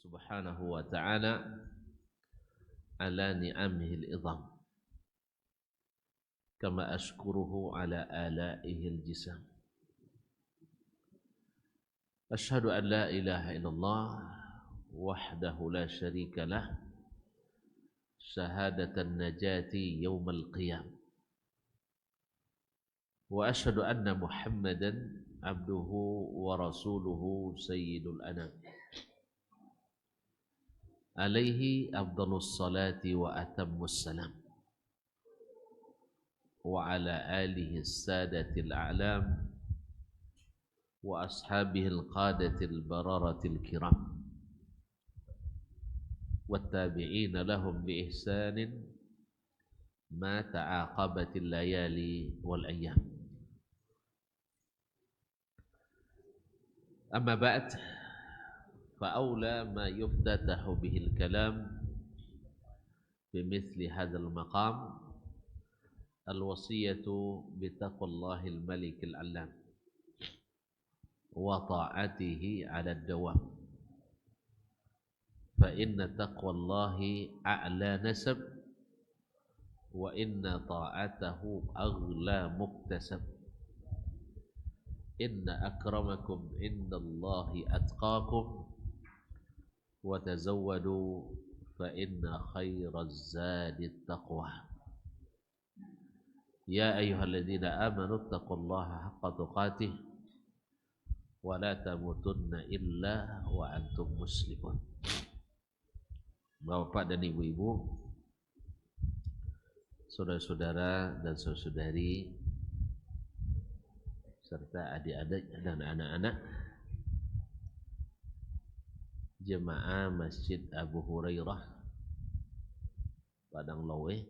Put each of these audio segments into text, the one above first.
subhanahu wa ta'ala ala ni'amihi al-idham kama ashkuruhu ala alaihi al-jisam. Ashhadu an la ilaha illallah wahdahu la syarika lah syahadatan najati yawmal qiyam. Wa ashhadu anna Muhammadan abduhu wa rasuluhu sayyidul anam. Alaihi afdalus salati wa atammus salam. Wa ala alihi as-sadatil a'lam wa ashabihi al-qadatil bararatil kiram. والتابعين لهم بإحسان ما تعاقبت الليالي والأيام. أما بعد فأولى ما يفتتح به الكلام بمثل هذا المقام الوصية بتقوى الله الملك العلام وطاعته على الدوام. فإن تقوى الله أعلى نسب وإن طاعته أغلى مكتسب. إن أكرمكم عند الله أتقاكم وتزودوا فإن خير الزاد التقوى. يا أيها الذين آمنوا اتقوا الله حق تقاته ولا تموتن إلا وأنتم مسلمون. Bapak dan ibu-ibu, saudara-saudara dan saudari, serta adik-adik dan anak-anak jemaah Masjid Abu Hurairah Padang Lawe,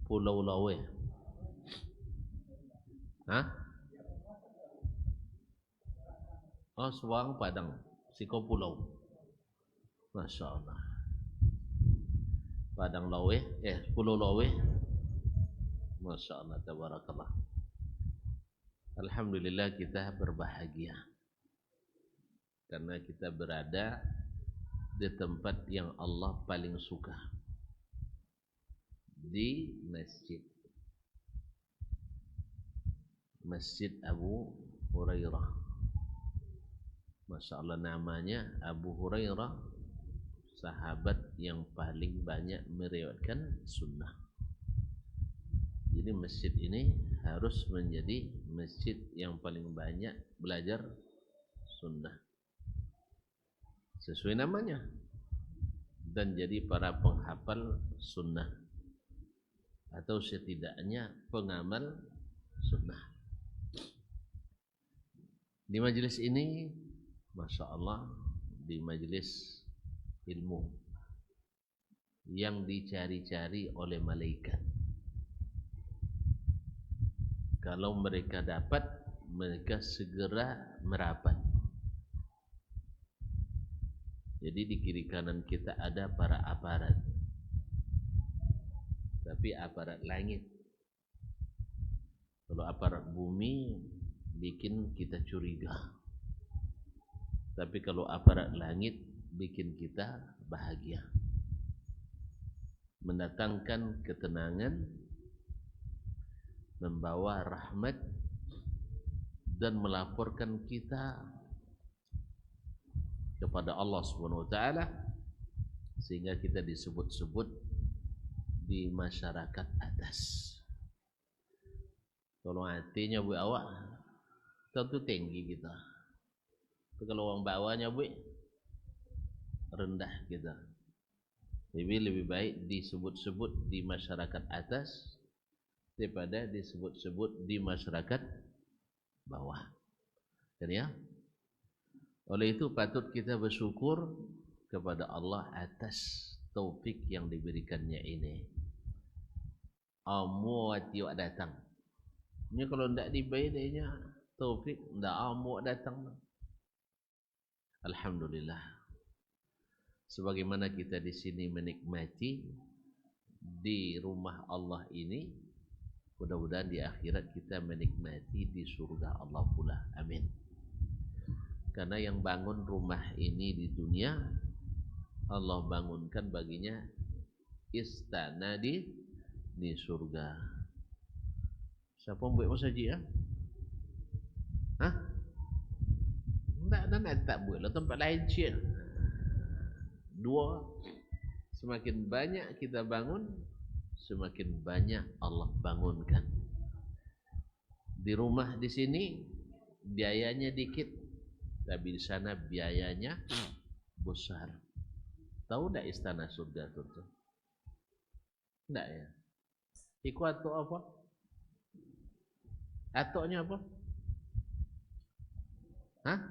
Pulau Lawe, Oh, Suang Padang, Siko Pulau. Masya Allah. Padang Lawe, Pulau Lawe. Masya Allah, tabarakallah. Alhamdulillah kita berbahagia karena kita berada di tempat yang Allah paling suka, di Masjid Abu Hurairah. Masya Allah, namanya Abu Hurairah, sahabat yang paling banyak meriwayatkan sunnah. Jadi masjid ini harus menjadi masjid yang paling banyak belajar sunnah sesuai namanya, dan jadi para penghafal sunnah atau setidaknya pengamal sunnah. Di majelis ini, Masya Allah, di majelis ilmu yang dicari-cari oleh malaikat. Kalau mereka dapat, mereka segera merapat. Jadi di kiri kanan kita ada para aparat, tapi aparat langit. Kalau aparat bumi bikin kita curiga, tapi kalau aparat langit bikin kita bahagia, mendatangkan ketenangan, membawa rahmat, dan melaporkan kita kepada Allah Subhanahu wa taala, sehingga kita disebut-sebut di masyarakat atas. Kalau hatinya bu awak tentu tinggi kita. Tapi kalau orang bawahnya bu rendah kita. Lebih baik disebut-sebut di masyarakat atas daripada disebut-sebut di masyarakat bawah. Dan ya, oleh itu patut kita bersyukur kepada Allah atas taufik yang diberikannya ini. Amu tiok datang. Ini kalau tidak dibayarnya taufik, tidak amu datang. Alhamdulillah. Sebagaimana kita di sini menikmati di rumah Allah ini, mudah-mudahan di akhirat kita menikmati di surga Allah pula. Amin. Karena yang bangun rumah ini di dunia, Allah bangunkan baginya istana di surga. Siapa buat masa haji ya? Hah? Nak tak buat lah, tempat lain cik. Dua, semakin banyak kita bangun, semakin banyak Allah bangunkan. Di rumah di sini biayanya dikit, tapi di sana biayanya besar. Tahu tak istana surga tu? Tak ya? Iku atok apa? Atoknya apa? Hah?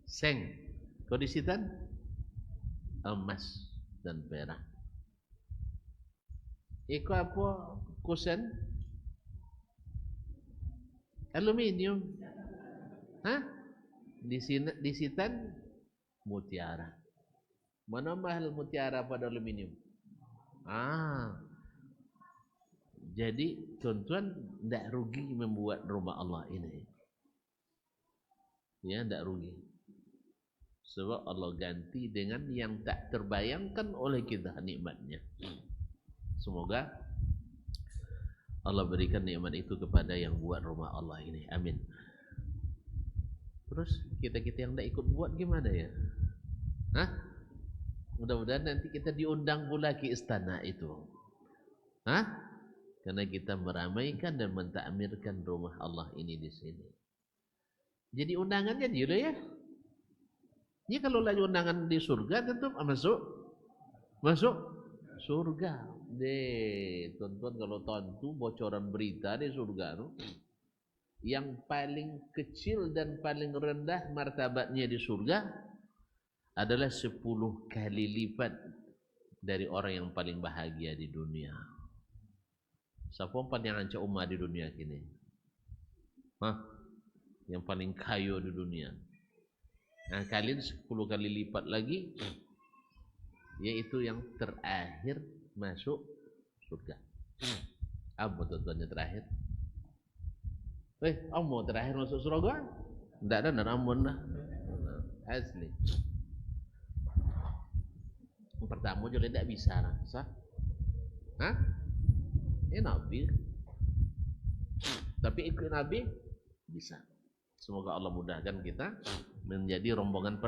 Seng. Kodisitan? Emas dan perak. Iku apa? Kusen? Aluminium. Hah? Disitan? Mutiara. Mana mahal mutiara pada aluminium? Jadi tuan-tuan tidak rugi membuat rumah Allah ini. Ya, tidak rugi. Sebab Allah ganti dengan yang tak terbayangkan oleh kita nikmatnya. Semoga Allah berikan nikmat itu kepada yang buat rumah Allah ini. Amin. Terus kita-kita yang tidak ikut buat gimana ya? Hah? Mudah-mudahan nanti kita diundang pula ke istana itu. Hah? Karena kita meramaikan dan mentakmirkan rumah Allah ini di sini. Jadi undangannya dia ya. Ya kalau lagi undangan di surga tentu masuk surga. Deh, tuan-tuan kalau tentu bocoran berita di surga tu, yang paling kecil dan paling rendah martabatnya di surga adalah 10 kali lipat dari orang yang paling bahagia di dunia. Siapa yang ancak umat di dunia kini? Hah? Yang paling kaya di dunia. Nah, kalian 10 kali lipat lagi, yaitu yang terakhir masuk surga. Apa tuan-tuannya terakhir? Mau terakhir masuk surga? Tidak ada, ampun lah. Asli. Pertama juga tidak bisa rasa. Hah? Nabi. Tapi ikut Nabi bisa. Semoga Allah mudahkan kita menjadi rombongan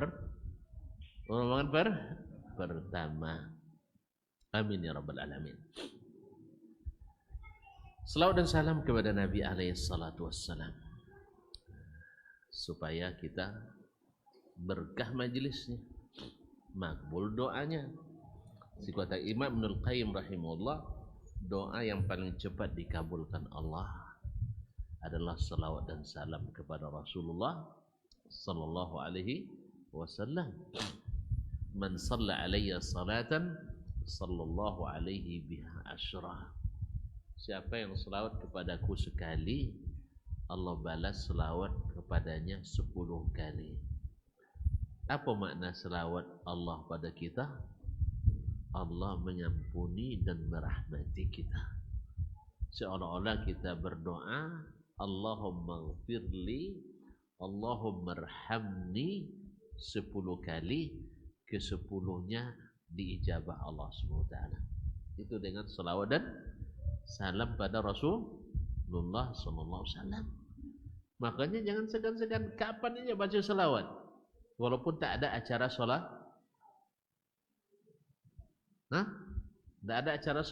pertama. Amin ya rabbal alamin. Selawat dan salam kepada Nabi alaihi salatu wassalam, supaya kita berkah majelisnya, makbul doanya. Si kata Imam Ibnul Qayyim rahimahullah, doa yang paling cepat dikabulkan Allah adalah salawat dan salam kepada Rasulullah sallallahu alaihi wasallam. Man shalla alayya salatan sallallahu alaihi biha asyra. Siapa yang selawat kepadaku sekali, Allah balas selawat kepadanya 10 kali. Apa makna selawat Allah pada kita? Allah mengampuni dan merahmati kita. Seolah-olah kita berdoa, Allahumma ghfirli, Allahumma arhamni 10 kali, ke-10-nya diijabah Allah SWT. Itu dengan selawat dan salam pada Rasulullah SAW. Makanya jangan segan-segan kapan aja baca selawat, walaupun tak ada acara solat. Tidak ada acara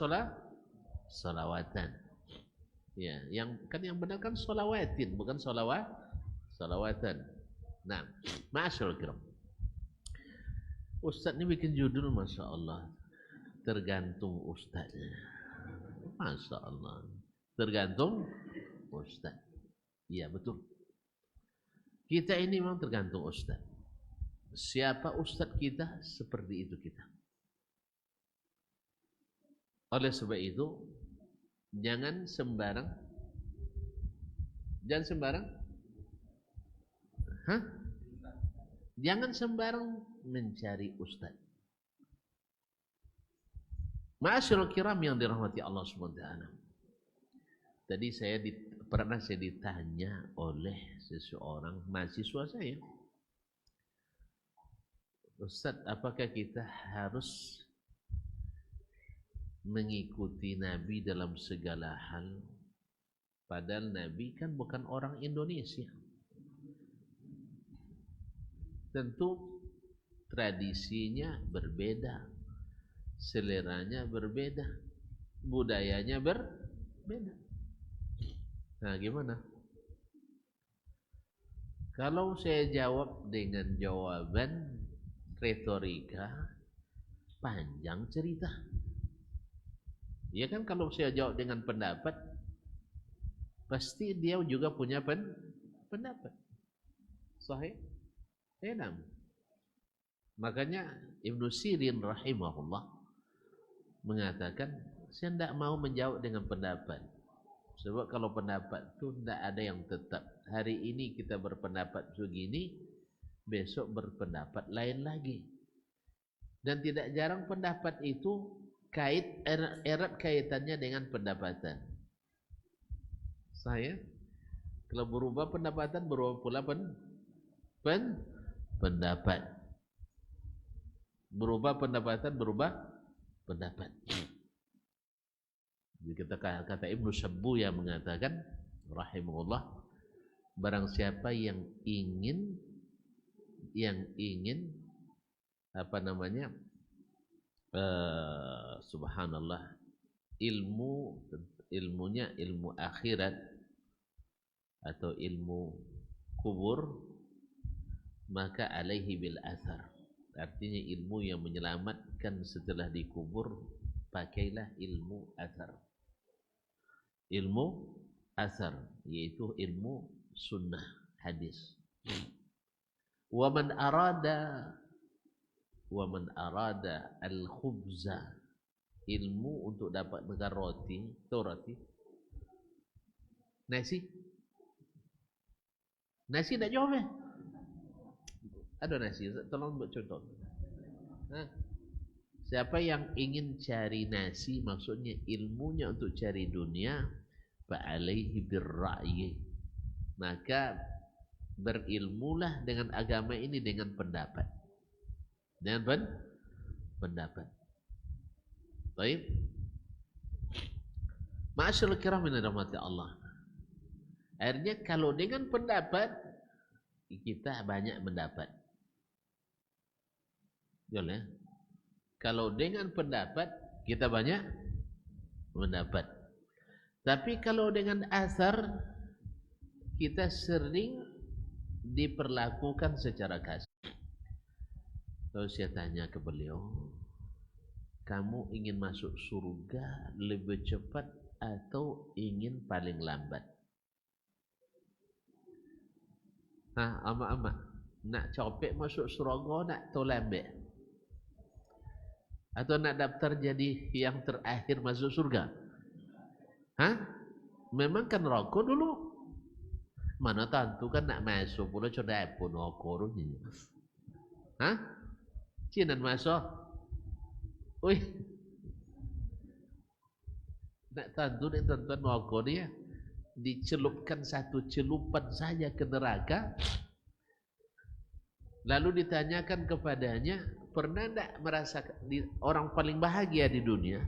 salawatan. Ya, yang benar kan salawatin, bukan salawatan. Nah, ma'asyarul kiram. Ustaz ni bikin judul, masya Allah. Tergantung ustaznya. Masya Allah. Tergantung ustaz. Iya betul. Kita ini memang tergantung ustaz. Siapa ustaz kita, seperti itu kita. Oleh sebab itu, jangan sembarang jangan sembarang mencari ustaz. Ma'asyiral kiram yang dirahmati Allah SWT. Tadi pernah saya ditanya oleh seseorang mahasiswa saya, Ustaz, apakah kita harus mengikuti Nabi dalam segala hal? Padahal Nabi kan bukan orang Indonesia. Tentu tradisinya berbeda, seleranya berbeda, budayanya berbeda. Nah, gimana? Kalau saya jawab dengan jawaban retorika, panjang cerita. Ya kan, kalau saya jawab dengan pendapat, pasti dia juga punya pendapat. Sahih? Enam. Makanya Ibnu Sirin rahimahullah mengatakan, saya tidak mau menjawab dengan pendapat. Sebab kalau pendapat itu tidak ada yang tetap. Hari ini kita berpendapat begini, besok berpendapat lain lagi. Dan tidak jarang pendapat itu erat kaitannya dengan pendapatan. Saya kalau berubah pendapatan, berubah pula pendapat. Berubah pendapatan, berubah pendapat. Jadi kata Ibnu Sabbu yang mengatakan rahimahullah, barang siapa yang ingin subhanallah, ilmunya ilmu akhirat atau ilmu kubur, maka alaihi bil athar. Artinya ilmu yang menyelamatkan setelah dikubur, pakailah ilmu athar. Ilmu athar yaitu ilmu sunnah hadis. Wa man arada al-khubza, ilmu untuk dapat makan roti, tahu roti? Nasi tak jawab ya? Ada nasi, tolong buat contoh. Siapa yang ingin cari nasi, maksudnya ilmunya untuk cari dunia, fa'alaihi birra'yi, maka berilmulah dengan agama ini dengan pendapat. Dengan pendapat. Baik. Ma'asyiral kiram min rahmati Allah. Akhirnya kalau dengan pendapat, kita banyak mendapat. Boleh. Kalau dengan pendapat, kita banyak mendapat. Tapi kalau dengan asar, kita sering diperlakukan secara kasar. Lalu saya tanya ke beliau, kamu ingin masuk surga lebih cepat atau ingin paling lambat? Ama-ama, nak copek masuk surga, nak tau lambat? Atau nak daftar jadi yang terakhir masuk surga? Memang kan rokok dulu. Mana tentu kan nak masuk pula coba pun rokok ni. Cinan masuk. Nak tentu ni tuan-tuan rokok dia dicelupkan satu celupan saja ke neraka. Lalu ditanyakan kepadanya, pernah tak merasa orang paling bahagia di dunia?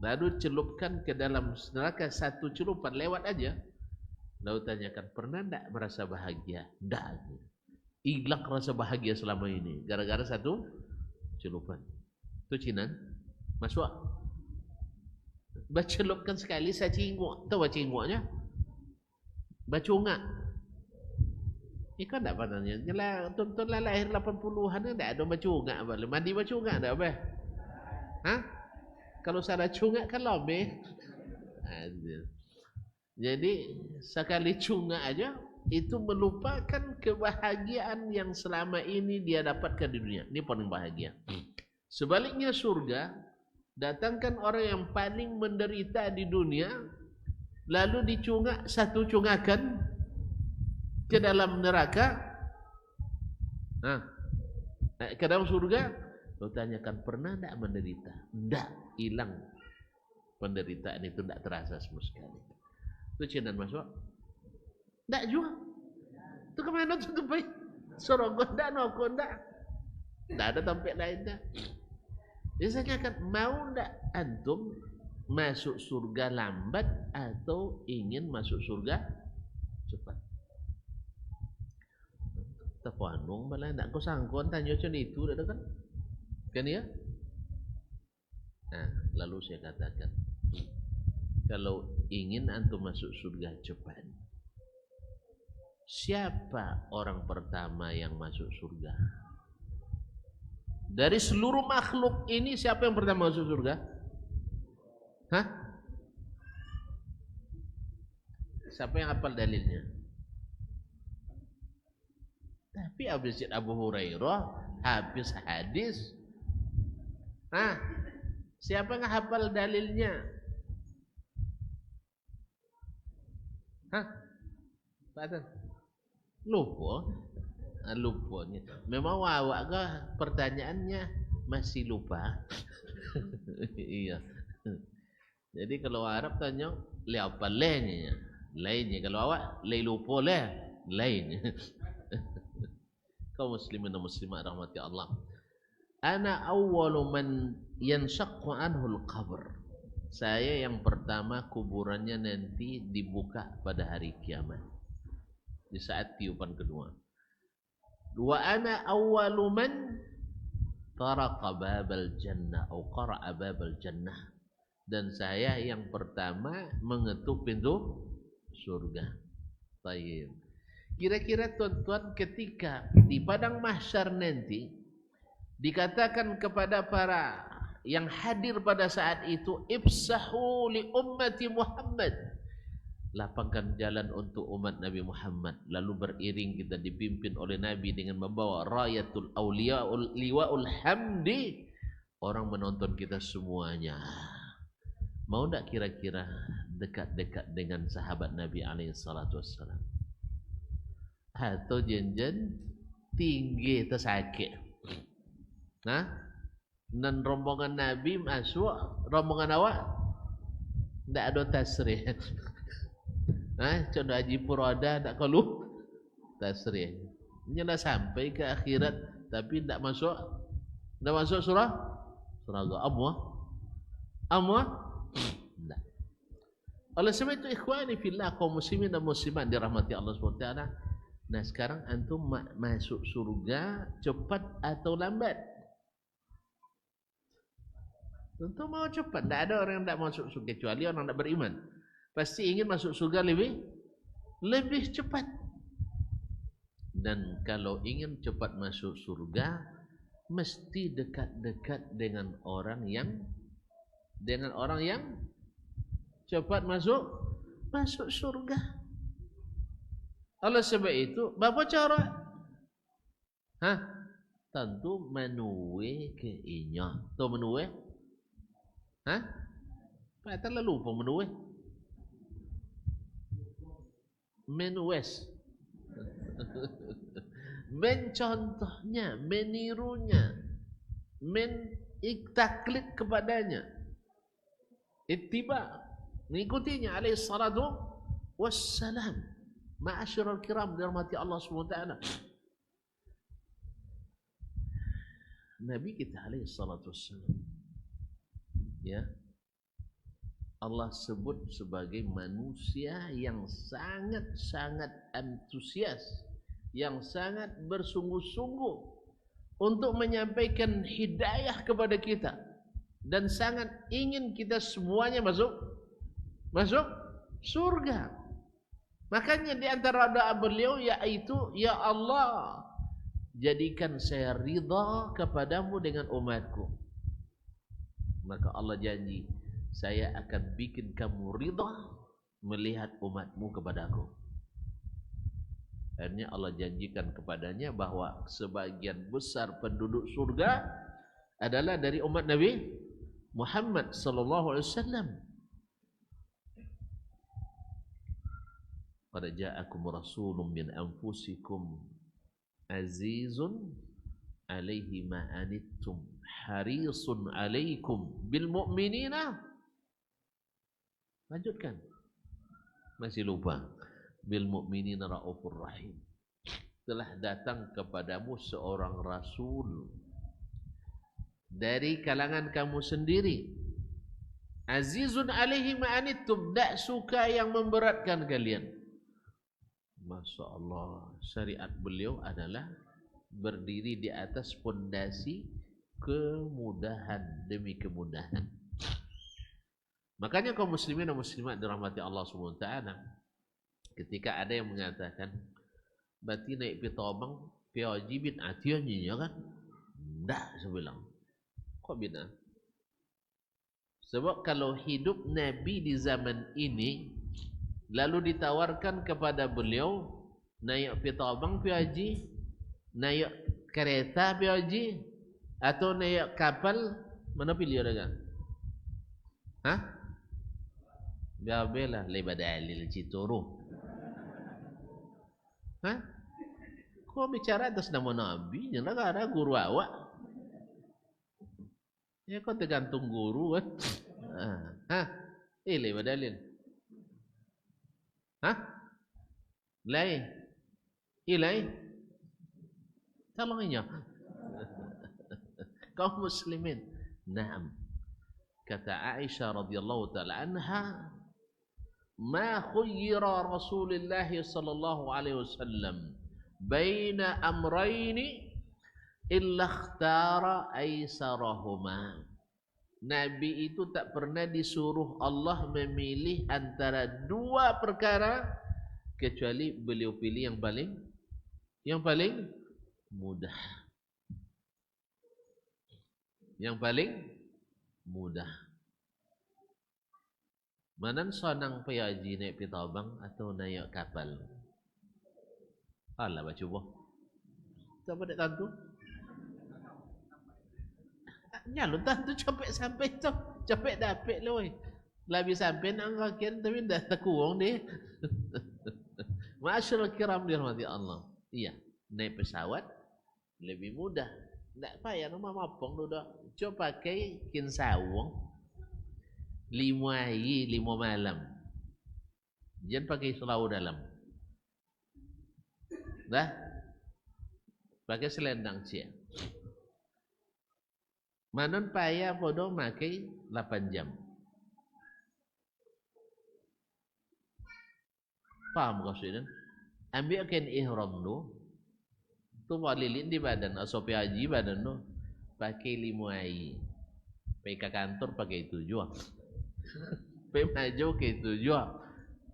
Lalu celupkan ke dalam neraka satu celupan, lewat aja. Lalu tanyakan, pernah tak merasa bahagia? Tak. Hilang rasa bahagia selama ini gara-gara satu celupan. Itu cinan masuk. Bacelupkan sekali saya cingguak. Tahu apa cingguaknya? Bacungak. Ikan tak panasnya. Tonton lahir 80-an tak ada bacungak apa. Mandi bacungak tak apa. Kalau salah cungak kan lebih. Jadi sekali cungak aja itu melupakan kebahagiaan yang selama ini dia dapatkan di dunia. Ini paling bahagia. Sebaliknya surga, datangkan orang yang paling menderita di dunia, lalu dicungak satu cungakan ke dalam neraka, ke dalam surga. Lo tanyakan, pernah tak menderita? Tak, hilang penderitaan itu, tak terasa sama sekali. Itu Cina masuk? Tak juga. Itu kemana tu baik? Sorogok tak, nokok tak. Tak ada tempat lain tak. Biasanya kan mau tak antum masuk surga lambat atau ingin masuk surga cepat? Terpanung malah tak kau sangkon tanya macam itu dah kan? Kan ya? Nah, lalu saya katakan, kalau ingin antum masuk surga cepat, siapa orang pertama yang masuk surga? Dari seluruh makhluk ini siapa yang pertama masuk surga? Hah? Siapa yang hafal dalilnya? Tapi habis Abu Hurairah, habis hadis. Hah? Siapa yang hafal dalilnya? Hah? Pak, lupa. Lupanya. Memang awak ke pertanyaannya masih lupa. Iya. Jadi kalau Arab tanya le apa lainnya? Lainnya kalau awak le lupa le lainnya. Kaum muslimin dan muslimat rahmati Allah. Ana awwalu man yanshaqqu anhu al-qabr. Saya yang pertama kuburannya nanti dibuka pada hari kiamat. Di saat tiupan kedua. Wa ana awwalu man taraqa babal jannah atau qara'a babal jannah, dan saya yang pertama mengetuk pintu surga. Baik. Kira-kira tuan-tuan ketika di padang mahsyar nanti dikatakan kepada para yang hadir pada saat itu, ifsahu li ummati Muhammad, lapangkan jalan untuk umat Nabi Muhammad. Lalu beriring kita dipimpin oleh Nabi dengan membawa rayatul awliyaul liwaul hamdi. Orang menonton kita semuanya. Mau tak kira-kira dekat-dekat dengan sahabat Nabi SAW? Atau jenjen tinggi tersakit? Nah, dan rombongan Nabi masuk, rombongan awak tak ada tasrih. Contoh Haji Purada tak kalu tasrih. Ini dah sampai ke akhirat tapi tak masuk surah Amma. Tak. Oleh sebab itu ikhwani fillah, kaum muslimin dan muslimat dirahmati Allah SWT. Nah, sekarang antum masuk surga cepat atau lambat? Tentu mau cepat. Tak ada orang yang tak masuk surga kecuali orang tak beriman. Pasti ingin masuk surga lebih cepat. Dan kalau ingin cepat masuk surga, mesti dekat-dekat dengan orang yang cepat masuk surga. Oleh sebab itu, berapa cara? Tentu menuwe ke inya. Tu menuwe? Pak terlalu lupa menuwe. Menuwes. Mencontohnya, menirunya, mentaklid kepadanya, ittiba, mengikutinya alaihi salatu wassalam. Ma'asyiral kiram dirahmati Allah SWT. Nabi kita alaihi salatu wassalam, ya, Allah sebut sebagai manusia yang sangat-sangat antusias, yang sangat bersungguh-sungguh untuk menyampaikan hidayah kepada kita, dan sangat ingin kita semuanya masuk surga. Makanya di antara doa beliau yaitu, ya Allah, jadikan saya ridha kepadamu dengan umatku. Maka Allah janji, saya akan bikin kamu ridha melihat umatmu kepadaku. Akhirnya Allah janjikan kepadanya bahwa sebagian besar penduduk surga adalah dari umat Nabi Muhammad sallallahu alaihi wasallam. Qad ja'akum rasulun min anfusikum azizun alaihi ma anittum harisun alaikum bil mu'minina. Lanjutkan. Masih lupa. Bil mu'minina raufur rahim. Telah datang kepadamu seorang rasul dari kalangan kamu sendiri. Azizun alaihi ma'anittum, tak suka yang memberatkan kalian. Masya Allah, syariat beliau adalah berdiri di atas fondasi kemudahan demi kemudahan. Makanya kaum muslimin dan muslimat dirahmati Allah SWT, ketika ada yang mengatakan berarti naik pitobang POG bid'ah ya kan? Tak, saya bilang. Kok bid'ah? Sebab kalau hidup Nabi di zaman ini lalu ditawarkan kepada beliau naik pitobang POG, naik kereta POG, atau naik kapal, mana pilih orang? Hah? Biarlah lebar dalil cituru. Hah? Kau bicara atas nama Nabi, janganlah ada guru awak. Ya kau tergantung guru kan? Hah? Lebar dalil. Hah? Lain. Lain. Tolongnya. Kaum muslimin. Naam. Kata Aisyah radhiyallahu taala anha, ma khuyyira Rasulullah sallallahu alaihi wasallam baina amrayni illa ikhtara aisarahuma. Nabi itu tak pernah disuruh Allah memilih antara dua perkara kecuali beliau pilih yang paling mudah. Yang paling mudah. Manan sonang PAG naik pitobang atau naik kapal? Alah baca buah. Siapa nak tantu? Nyalun tantu capek sampai tu. Capek dapat lah weh. Lebih sampai nak ngakir tapi dah terkurang dia. Ma'asyarul kiram dirahmati Allah. Iya, naik pesawat lebih mudah. Tak payah nama mapong duduk. Coba pakai kinsawang 5 hari 5 malam. Jangan pakai selau dalam. Dah? Pakai selendang cia. Manon payah bodoh pakai 8 jam. Paham kau sudah? Ambil kain ihram tu. Tu walilin di badan. Asopi haji badan tu. Pakai 5 hari. Pergi ke kantor pakai itu juga. Pergi maju pakai itu juga.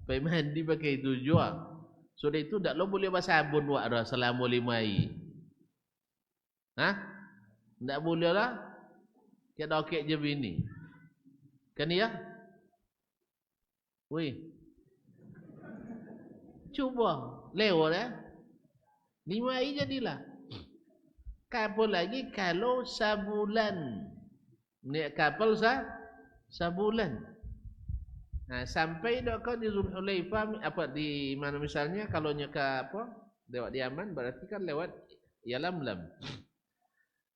Pergi mandi pakai itu juga. Sudah itu tak lo boleh bersabun buat dah selama 5 hari. Hah? Tak boleh lah. Kita dokek je bini. Kan ya? Weh. Cuba. Lewat ya. 5 hari jadilah. Kapal lagi kalau sebulan. Naik kapal sebulan. Nah, sampai dah kau di Zulhulaifah apa di mana misalnya kalau nyeka apa? Lewat di Yaman berarti kan lewat Yalamlam.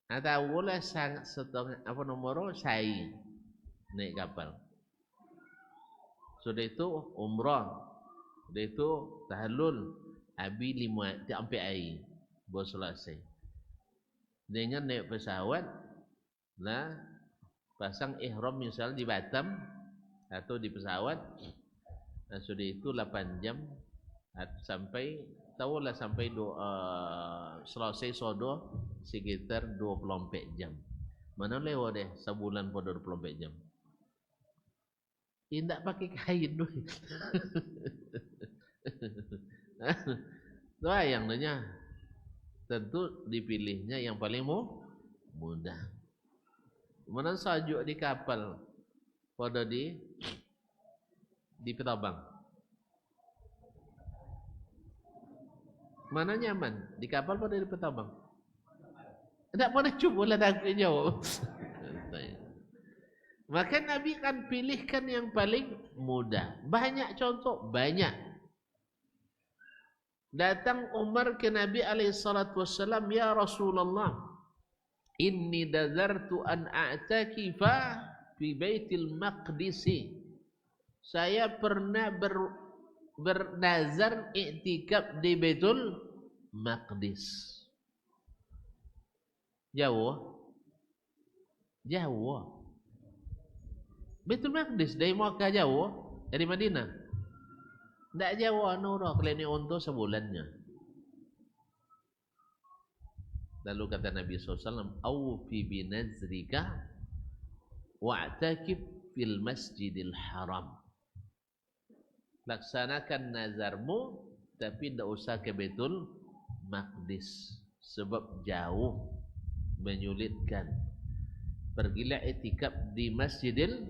Atau boleh sangat setengah apa nomor sai naik kapal. Sudah itu umrah. Sudah itu tahallul abi 5 sampai air baru selesai. Dengan naik pesawat nah pasang ihram misal di Batam atau di pesawat, nah, sudah itu 8 jam sampai tahulah sampai selesai sodo sekitar 24 jam. Mana lewat deh sebulan pada 24 jam. Tidak pakai kain dulu. Doa yang nanya tentu dipilihnya yang paling mudah. Mana sajuk di kapal pada di pitobang. Mana nyaman? Di kapal pada di pitobang. Tak pernah cuba lah tak jawab. Maka Nabi kan pilihkan yang paling mudah. Banyak contoh, banyak. Datang Umar ke Nabi SAW, ya Rasulullah, inni dazartu an a'takifa fi Baitil Maqdis. Saya pernah bernazar i'tikaf di Baitul Maqdis. Jauh. Baitul Maqdis dari Makkah jauh, dari Madinah. Tidak jauh, nurah klinik untuk sebulannya. Lalu kata Nabi SAW, "Awfi binazrika wa'takif fil masjidil haram." Laksanakan nazarmu, tapi tidak usah ke Baitul Maqdis, sebab jauh, menyulitkan. Pergilah i'tikaf di Masjidil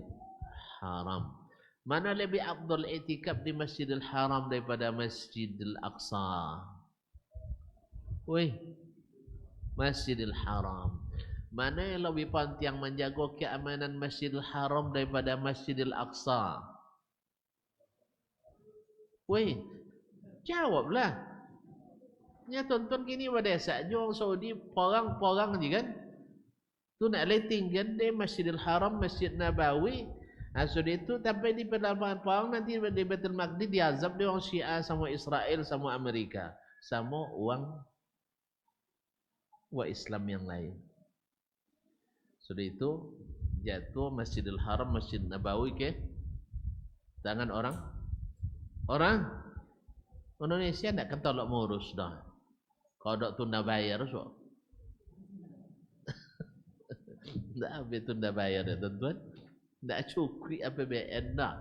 Haram. Mana lebih afdal i'tikaf di Masjidil Haram daripada Masjidil Aqsa? Wih, Masjidil Haram. Mana yang lebih penting menjaga keamanan Masjidil Haram daripada Masjidil Aqsa? Wih, jawablah. Ya tonton kini pada saja orang Saudi porang-porang je kan? Tu nak letting kan di Masjidil Haram, Masjid Nabawi. Sudah itu sampai di pedalaman perang nanti di Baitul Maqdis diazab dia orang Syiah sama Israel sama Amerika sama orang Islam yang lain. Sudah itu jatuh Masjidil Haram, Masjid Nabawi ke tangan orang Indonesia tidak akan tolak mengurus dah. Kalau tak tunda bayar so. Tak habis tunda bayar ya tuan-tuan. Tak cukup APBN dah.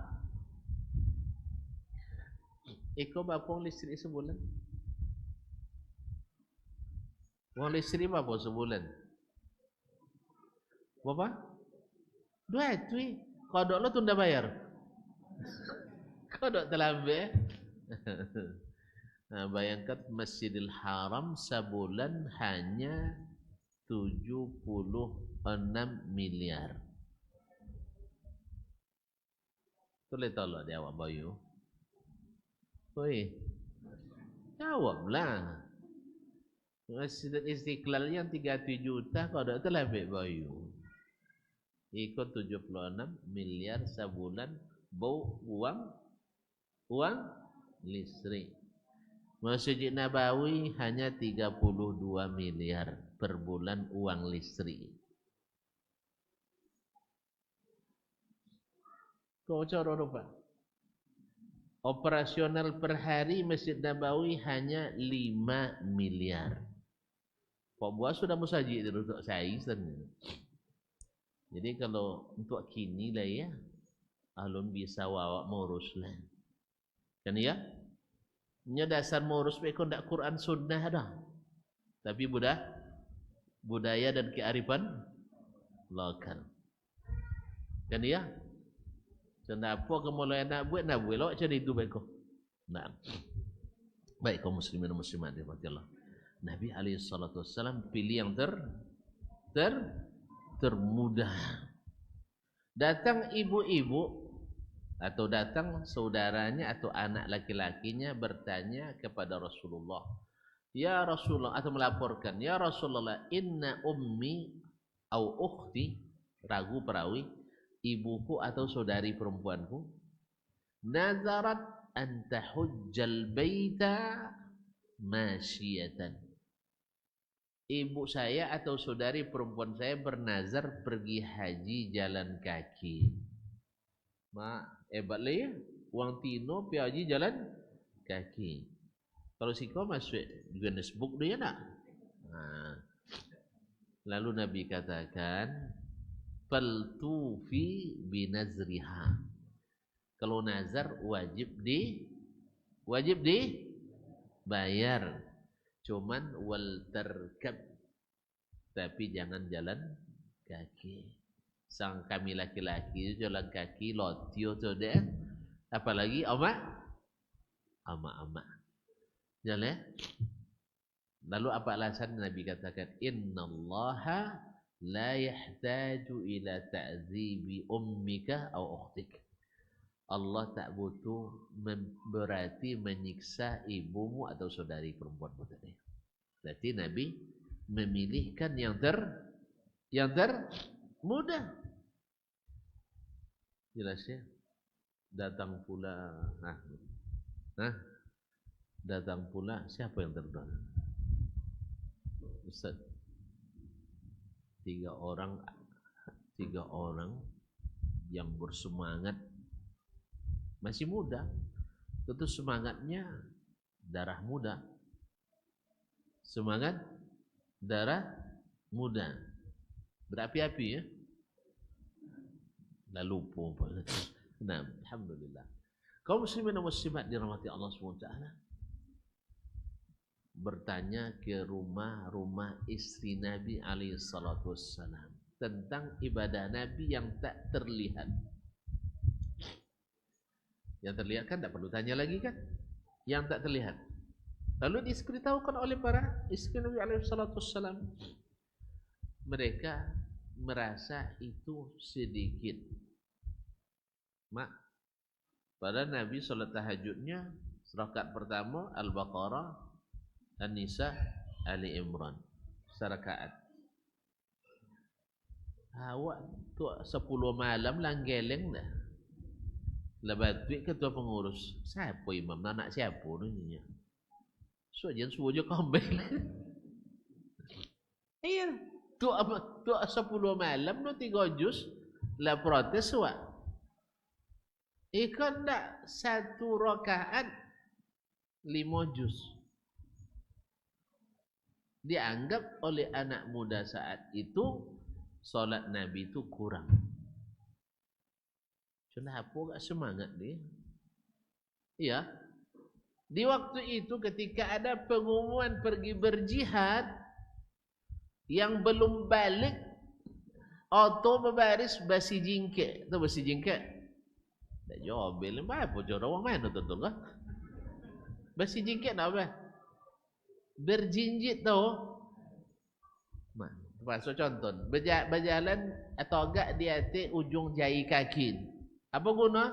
Iko berapa listrik sebulan? Wang listrik berapa sebulan? Berapa? 2 tu. Kau dok lo tunda bayar. Kau dok terlambat. Bayangkan Masjidil Haram sebulan hanya 76 miliar. Boleh tolak dia awak bayu. Oi. Jawablah. Masjid Istiqlal yang 37 juta kau dak terlebih bayu. Ikut 76 miliar sebulan bau uang listrik. Masjid Nabawi hanya 32 miliar per bulan uang listrik. Kau cara apa? Operasional per hari Masjid Nabawi hanya 5 miliar. Pak Buah sudah musajid untuk saya sebenarnya. Jadi kalau untuk kini lah ya, alun bisa wawak mengurus lah. Kan ya? Nya dasar mengurus mereka tidak Quran Sunnah dah. Tapi budaya dan kearifan lokal. Kan ya? Kenapa kemulai nak buat lawak macam itu baik kau. Nah. Baik kaum muslimin dan muslimat dirahmati Allah. Nabi alaihi salatu wasallam pilih yang termudah. Datang ibu-ibu atau datang saudaranya atau anak laki-lakinya bertanya kepada Rasulullah, "Ya Rasulullah," atau melaporkan, "Ya Rasulullah, inna ummi au ukhti," ragu perawi, ibuku atau saudari perempuanku, "nazarat an tahujjal baita masyiyatan." Ibu saya atau saudari perempuan saya bernazar pergi haji jalan kaki. Hebat lah ya. Wang tino pergi haji jalan kaki. Kalau si kau masuk Guinness Book dia nak. Lalu Nabi katakan, "Faltufi binazriha." Kalau nazar wajib bayar. Cuman wal terkab, tapi jangan jalan kaki. Sang kami laki-laki jalan kaki lotio tu deh. Apalagi ama. Jalan. Lalu apa alasan Nabi katakan, "Innallaha la yahtaju ila ta'zibi ummika aw ukhtik." Allah tak butuh berarti menyiksa ibumu atau saudari perempuanmu tadi. Berarti Nabi memilihkan yang termudah. Jelas ya? Datang pula Nah, datang pula siapa yang terdoa? Ustaz, tiga orang yang bersemangat, masih muda, tentu semangatnya darah muda, semangat darah muda, berapi-api ya. Lalu lupa. Nah, alhamdulillah. Kaum muslimin dan muslimat dirahmati Allah SWT, bertanya ke rumah-rumah istri Nabi SAW tentang ibadah Nabi yang tak terlihat. Yang terlihat kan tak perlu tanya lagi kan? Yang tak terlihat. Lalu diberitahukan oleh para istri Nabi SAW. Mereka merasa itu sedikit. Mak, pada Nabi salat tahajudnya rakaat pertama Al-Baqarah, An-Nisa, Ali Imran, serakaat. Awak tu 10 malam langgeleng dah. Lepas tu ketua pengurus, siapa imam? Anak siapa ni? So jangan suruh je kambing. Iya, tu 10 malam tu 3 juz lah protes awak. Ikut tak satu rakaat 5 juz. Dianggap oleh anak muda saat itu solat Nabi itu kurang. Kenapa gak semangat dia? Iya. Di waktu itu ketika ada pengumuman pergi berjihad, yang belum balik auto berbaris basi jingkek. Tahu basi jingkek? Tak jawab belum apa je orang mana tu lah. Basi jingkek nak apa? Berjinjit tu. Masuk contoh, berjalan atau agak di atas ujung jari kaki. Apa guna?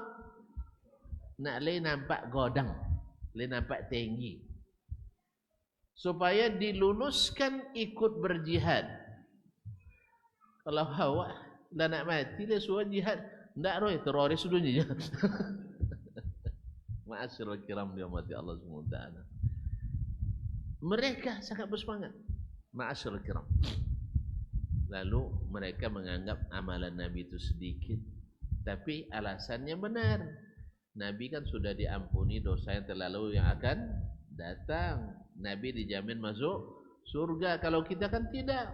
Nak le nampak godang, le nampak tinggi. Supaya diluluskan ikut berjihad. Kalau awak dah nak mati le suruh jihad, ndak roh teroris dunia. Ma'asyiral kiram dirahmati Allah SWT. Mereka sangat bersemangat. Ma'asyiral kiram. Lalu mereka menganggap amalan Nabi itu sedikit. Tapi alasannya benar. Nabi kan sudah diampuni dosa yang terlalu yang akan datang. Nabi dijamin masuk surga. Kalau kita kan tidak.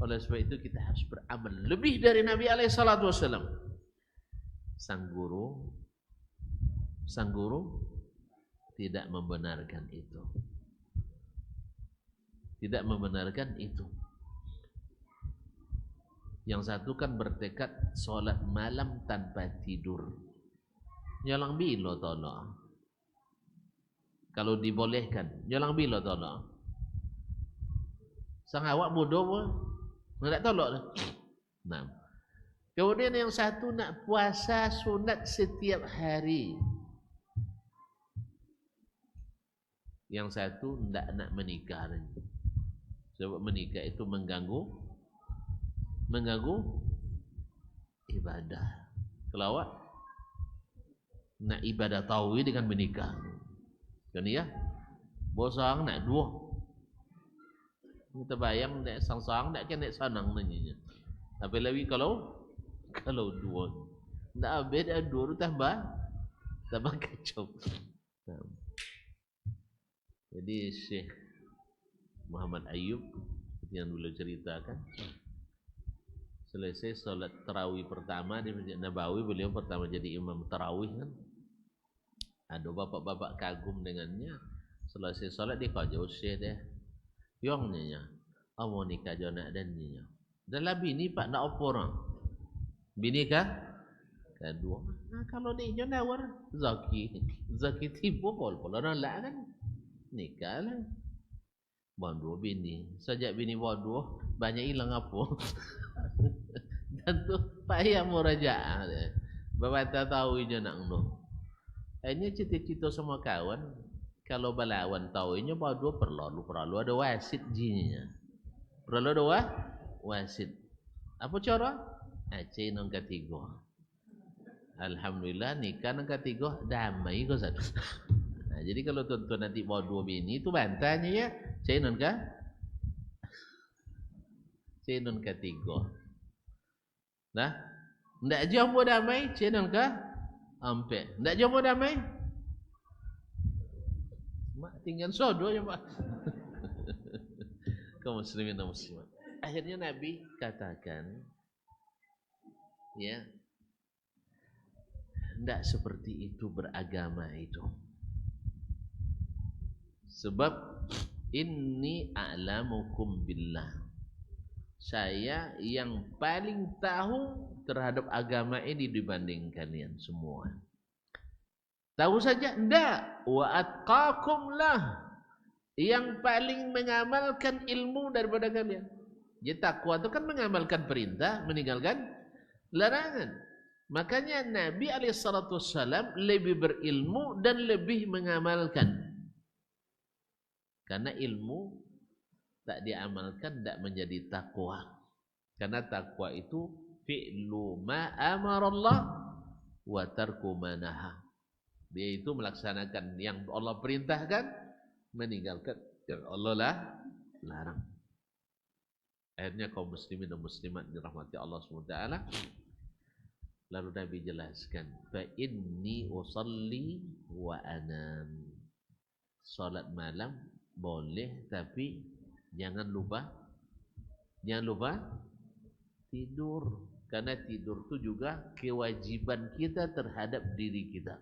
Oleh sebab itu kita harus beramal lebih dari Nabi SAW. Sang guru tidak membenarkan itu. Tidak membenarkan itu. Yang satu kan bertekad solat malam tanpa tidur. Nyalang bilo tolong. Kalau dibolehkan, nyalang bilo tolong. Sang awak bodoh pun nak tolong. Nah. Kemudian yang satu nak puasa sunat setiap hari. Yang satu tidak nak menikah. Sebab menikah itu mengganggu ibadah. Kalau awak nak ibadah tauhid dengan menikah, kan ya? Bosang nak dua. Kita bayang nak sang-sang nak kena sanang nanya. Tapi lebih kalau dua, nak beda dua tambah kacau. Jadi Syekh Muhammad Ayub seperti yang dulu ceritakan, selesai solat tarawih pertama di Masjid Nabawi, beliau pertama jadi imam tarawih kan. Ada bapak-bapak kagum dengannya. Selesai solat dia kau jauh Syekh dia. Yongnya, amu nikah jona dan nyinya. Dalam bini pak nak apa orang? Bini kah? Kedua. Nah kalau dia nawar zaki tipu pol orang lah kan nikah lah. Bawa dua bini. Sejak bini bawa dua banyak hilang apa? Dan tu payah murajaah dia. Bapak tak tahu je nak ngono. Ini cita-cita sama kawan. Kalau balawan tahu ini bawa dua perlu ada wasit jinya. Perlu ada wasit. Apa cara? Aceh nang ketiga. Alhamdulillah nikah nang ketiga damai kau satu. Nah, jadi kalau tuan-tuan nanti bawa 2 bini itu bantahnya ya, saya non kah? Saya non ketiga. Nah, ndak jumpa damai, saya non kah? Ampe. Ndak jumpa damai? Mak tinggal sodo ya, Pak. Kaum muslimin dan muslimat. Akhirnya Nabi katakan, ya, ndak seperti itu beragama itu. Sebab inni a'lamukum billah. Saya yang paling tahu terhadap agama ini dibanding kalian semua. Tahu saja enggak, wa atqakum lah. Yang paling mengamalkan ilmu daripada kalian. Jadi takwa itu kan mengamalkan perintah, meninggalkan larangan. Makanya Nabi SAW lebih berilmu dan lebih mengamalkan. Karena ilmu tak diamalkan tak menjadi takwa. Karena takwa itu fi'lu ma amarallah wa tarku ma naha. Dia itu melaksanakan yang Allah perintahkan, meninggalkan yang Allah larang. Akhirnya kaum muslimin dan muslimat dirahmati Allah SWT. Lalu Nabi jelaskan, fa inni usalli wa anam. Salat malam boleh, tapi jangan lupa tidur. Karena tidur itu juga kewajiban kita terhadap diri kita.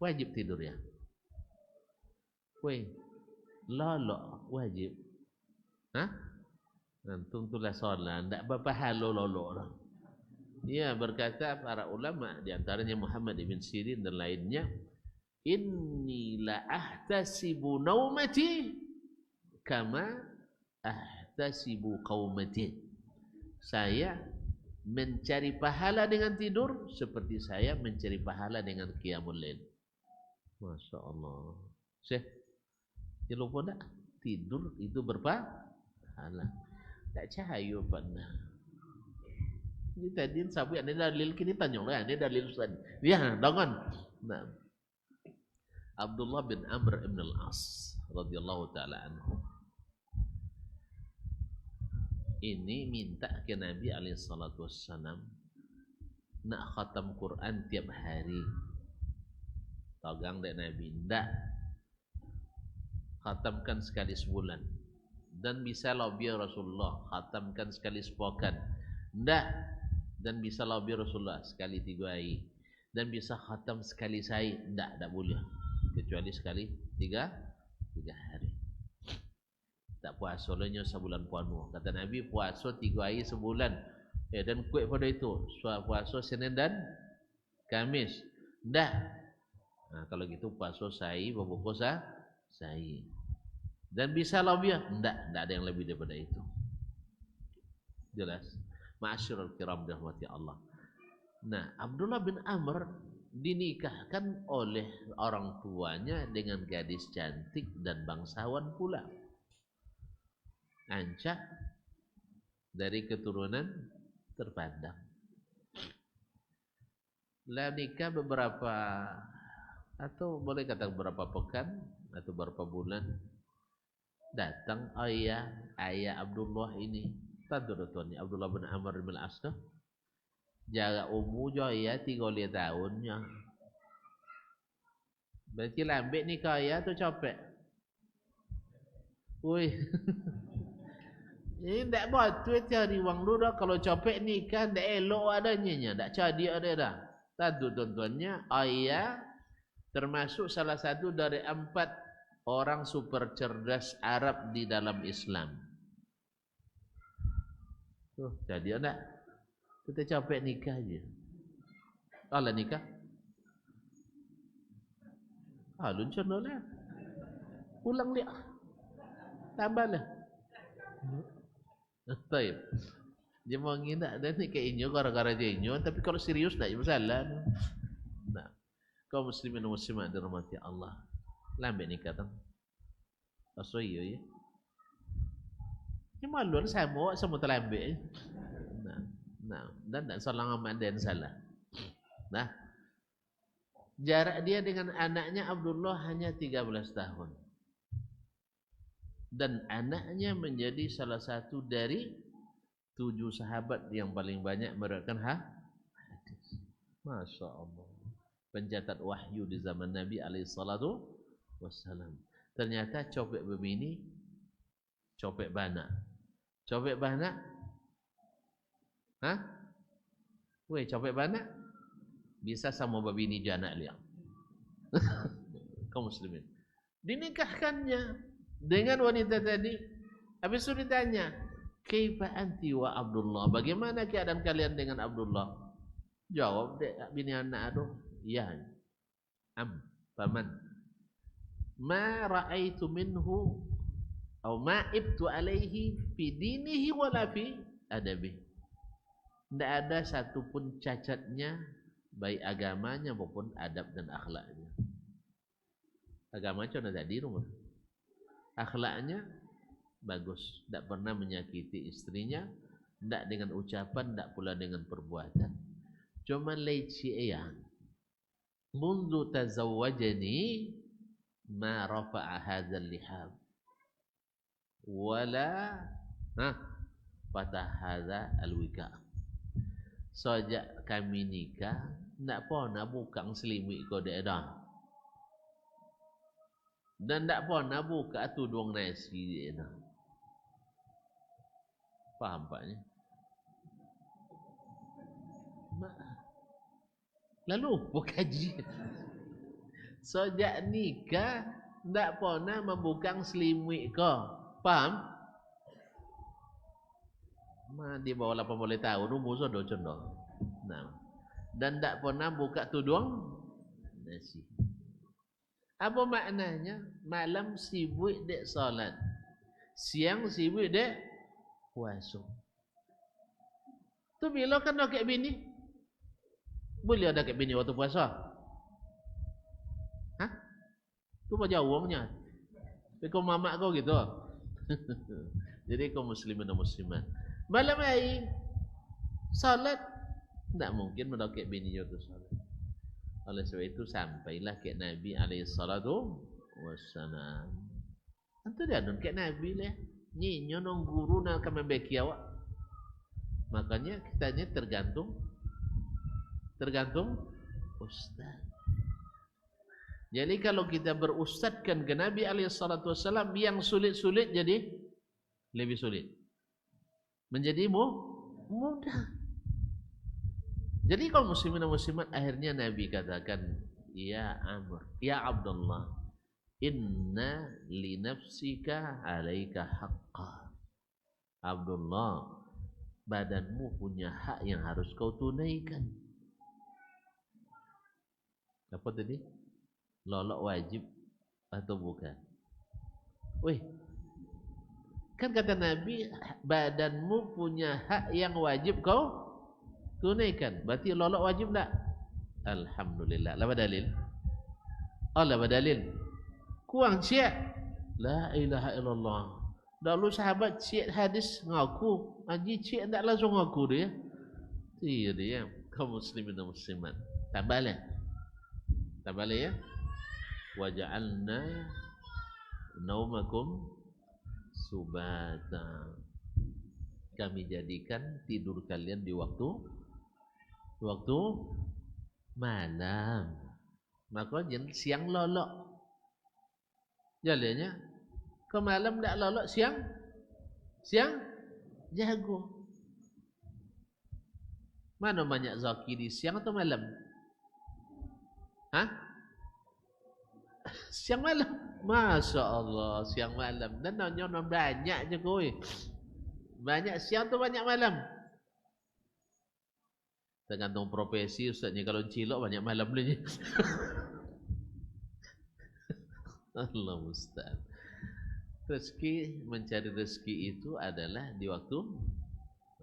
Wajib tidur ya? Lolok wajib. Hah? Antum tulah solat, ndak berpahala lolok. Ya, berkata para ulama di antaranya Muhammad ibn Sirin dan lainnya, inni la ahtasibu naumati kama ahtasibu qaumati. Saya mencari pahala dengan tidur seperti saya mencari pahala dengan qiyamul lail. Masya Allah. Syekh, ya lupa tak? Tidur itu berpahala. Tak cahaya pernah. Ini tadi sabu ada dalil kini tanya lah, ada dalil Ustaz. Ya, dangan. Nah. Abdullah bin Amr ibn al-As radhiyallahu taala anhu. Ini minta ke Nabi alaihi salatu wassalam nak khatam Quran tiap hari. Tagang dek Nabi, ndak. Khatamkan sekali sebulan. Dan bisa lebih Rasulullah, khatamkan sekali sepekan. Ndak. Dan bisa lebih Rasulullah sekali 3 hari. Dan bisa khatam sekali sehari, ndak boleh. Kecuali sekali 3 hari. Tak puasa lanya sebulan penuh. Kata Nabi, puasa 3 hari sebulan. Dan kuat pada itu. Puasa Senin dan Kamis. Ndak. Nah, kalau gitu puasa sehari, berbuka sehari. Dan bisa lebih? Ndak ada yang lebih daripada itu. Jelas. Ma'asyiral kiram dirahmati Allah. Nah, Abdullah bin Amr dinikahkan oleh orang tuanya dengan gadis cantik dan bangsawan pula. Ancak dari keturunan terpandang. Lah nikah beberapa, atau boleh kata beberapa pekan atau beberapa bulan, datang ayah Abdullah ini. Tentu tuan, Abdullah bin Amr bin Al-As. Jarak umur ayah 3 tahunnya. Berarti lambek nikah ayah tu capek. Woi. Ini tak betul cari wang dulu dah. Kalau capek nikah tak elok adanya. Tak jadi ada dah. Tentu tuan-tuannya, ayah termasuk salah satu dari 4 orang super cerdas Arab di dalam Islam. Tuh, jadi enggak? Kita capek nikah aja. Kalau nikah? Luncur lah. Pulang dia. Tambahlah. Baik. Dia mau ngindak dan ni kayak inyo gara-gara dia inyo, tapi kalau serius tak masalah. Nah, kaum muslimin dan muslimat dirahmati Allah. Lambat nikah tang. Asal iya ya. Ni malu sama terlambat. Nah, dan salah amat dan salah. Nah, Jarak dia dengan anaknya Abdullah hanya 13 tahun. Dan anaknya menjadi salah satu dari 7 sahabat yang paling banyak meriwayatkan hadis. Masya Allah. Pencatat wahyu di zaman Nabi alaihissalatu wassalam. Ternyata copek begini, copek bana. Copek bana? Hah? Weh, copek bana? Bisa sama babini jana liang. Kaum muslimin. Dinikahkannya dengan wanita tadi. Habis itu ditanya, "Kaifa anti wa Abdullah?" Bagaimana keadaan kalian dengan Abdullah? Jawab dek bini anak aduh, "Ya, paman. Ma ra'aitu minhu atau ma ibtu alaihi fi dinihi wala fi adabi." Tidak ada satupun cacatnya baik agamanya maupun adab dan akhlaknya. Agamanya sudah di rumah. Akhlaknya bagus, tidak pernah menyakiti istrinya, tidak dengan ucapan, tidak pula dengan perbuatan. Cuma leci yang mundu tazawwajani ma rafa'a hadzal lihab wala patah hadza alwika. Sejak kami nikah ndak pernah buka selimut ko dek dah. Dan ndak pernah buka tudung nasi dek dah. Faham paknya? Lalu kaji. Sejak nikah ndak pernah membuka selimut ko. Faham? Di bawah 18 tahun umur sudah condong. Nah, dan tak pernah buka tudung nasi. Apa maknanya? Malam sibuk dek salat, siang sibuk dek puasa. Tu bila kan nak kek bini? Boleh ada kek bini waktu puasa? Hah? Tu apa jawabnya? Kau mamak kau gitu. Jadi kau muslimin dan muslimat. Malam hari salat tidak mungkin menokek bini waktu salat. Oleh sebab itu sampailah ke Nabi alaihissalatu wassalam. Antu dia non ke Nabi lah. Nyinyo nong guru nak kembeki awak. Makanya kitanya tergantung ustaz. Jadi kalau kita berustadkan ke Nabi alaihissalatu wassalam, yang sulit-sulit jadi lebih sulit. Menjadi mudah. Jadi kalau muslimin dan muslimat akhirnya Nabi katakan, "Ya Amr, ya Abdullah, inna li nafsika 'alaika haqqan." Abdullah, badanmu punya hak yang harus kau tunaikan. Apa tadi? Lolok wajib atau bukan? Weh, kan kata Nabi, badanmu punya hak yang wajib kau tunaikan. Berarti lolok wajib tak? Alhamdulillah. Lapa dalil? Lapa dalil? Kuang siap. La ilaha illallah. Dahulu sahabat siap hadis ngaku. Haji siap tak langsung ngaku dia. Iya dia. Kaum muslimin dan muslimat. Tak balik. Tak balik ya. Waja'alna naumakum subata. Kami jadikan tidur kalian di waktu malam. Maka siang lolok. Jalannya ke malam tak lolok, siang jago. Mana banyak zaki di siang atau malam? Hah? Siang malam. Masya Allah, siang malam. Dan nonton banyak je koi. Banyak siang tu banyak malam. Tergantung profesi ustaznya. Kalau cilok banyak malam boleh. Allah Ustaz. Rezeki, mencari rezeki itu adalah di waktu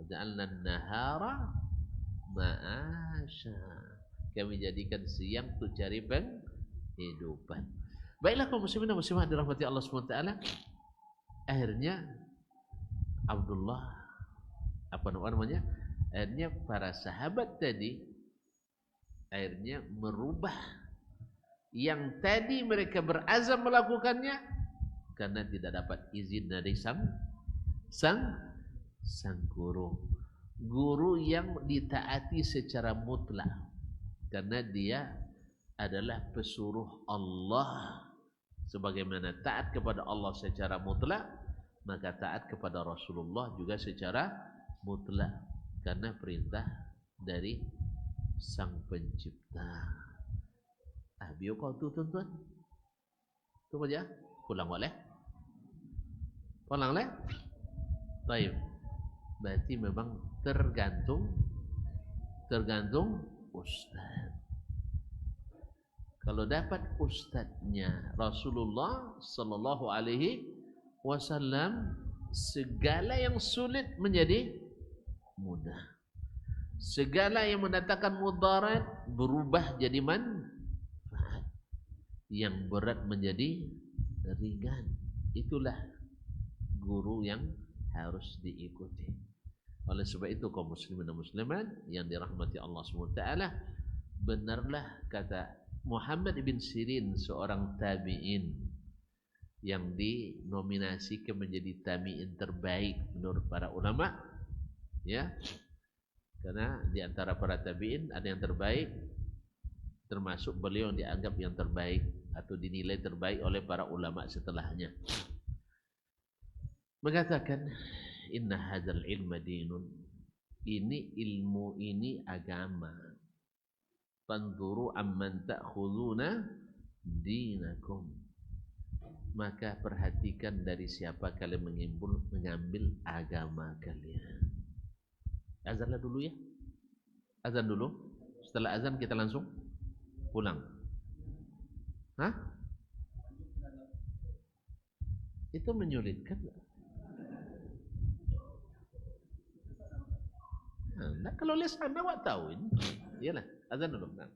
waja'alna nahara ma'asya. Kami jadikan siang untuk cari penghidupan. Baiklah kaum muslimin dan muslimat dirahmati Allah SWT. Akhirnya Abdullah akhirnya para sahabat tadi akhirnya merubah Yang tadi mereka berazam melakukannya karena tidak dapat izin dari sang guru. Guru yang ditaati secara mutlak karena dia adalah pesuruh Allah. Sebagaimana taat kepada Allah secara mutlak, maka taat kepada Rasulullah juga secara mutlak karena perintah dari sang pencipta. Biar kau tu tuan-tuan, tu aja, pulang boleh, pulang boleh. Baik, berarti memang tergantung ustaz. Kalau dapat ustaznya Rasulullah sallallahu alaihi wasallam, segala yang sulit menjadi mudah. Segala yang mendatangkan mudarat berubah jadi manfaat. Yang berat menjadi ringan. Itulah guru yang harus diikuti. Oleh sebab itu kaum muslimin dan muslimat yang dirahmati Allah SWT, benarlah kata Muhammad ibn Sirin, seorang tabi'in yang dinominasikan menjadi tabi'in terbaik menurut para ulama, ya. Karena di antara para tabi'in ada yang terbaik, termasuk beliau yang dianggap yang terbaik atau dinilai terbaik oleh para ulama setelahnya. Mengatakan, inna hadzal ilma dinun, ini ilmu ini agama. Fanzuru amman ta'khuduna dinakum, maka perhatikan dari siapa kalian mengambil agama kalian. Azanlah dulu ya, azan dulu. Setelah azan kita langsung pulang. Hah? Itu menyulitkan? Nah, kalau lisan awak tahu ini, iyalah azan dulu. Nah.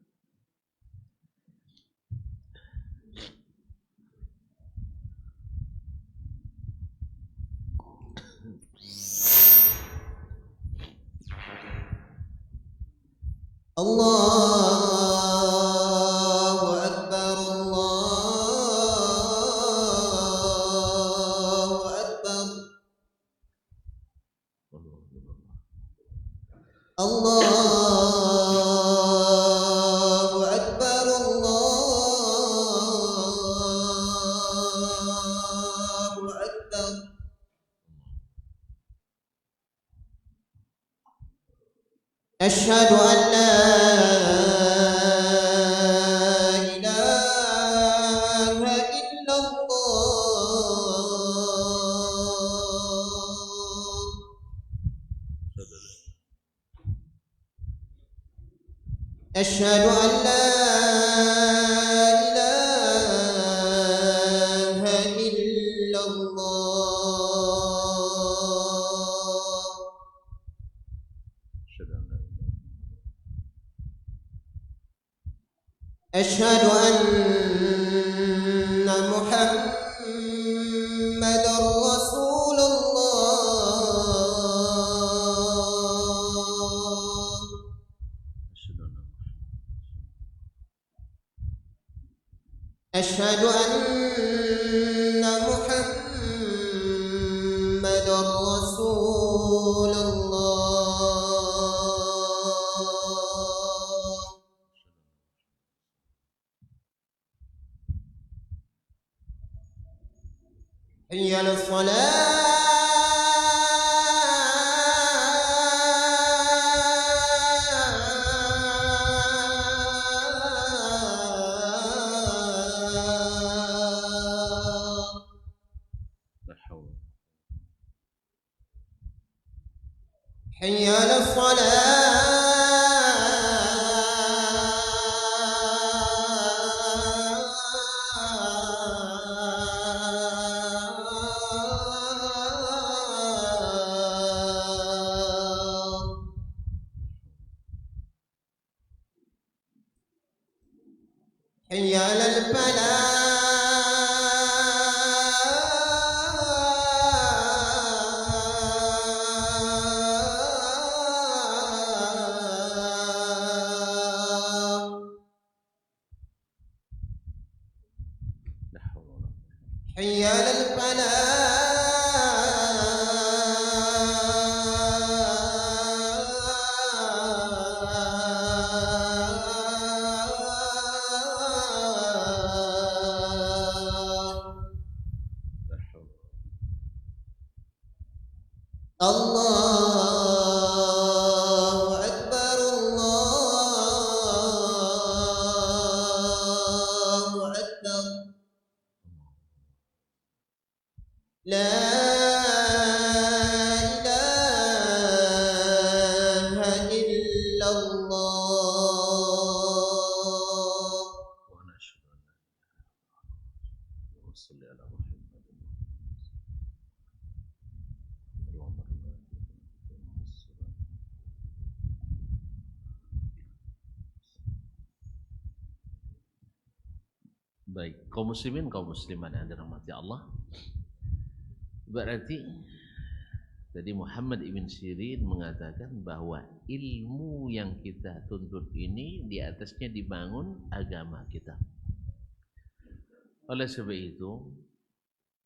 Allahu Akbar, Allahu Akbar, Allahu Akbar, Allahu Akbar. Asyhadu an la ilaha illallah. Asyhadu an la ilaha illallah. Asyhadu anna Muhammadar Rasulullah. Asyhadu anna Muhammadar Rasulullah. Hayya 'alas shalah. حي على الصلاة. حي على الفلاح. حي على الفلاح. الله أكبر الله أكبر لا إله إلا الله. ونشهد أن لا إله إلا الله وصلي على محمد اللهم Baik, kaum muslimin, kaum muslimat yang dirahmati Allah. Berarti tadi Muhammad ibn Sirin mengatakan bahwa ilmu yang kita tuntut ini di atasnya dibangun agama kita. Oleh sebab itu,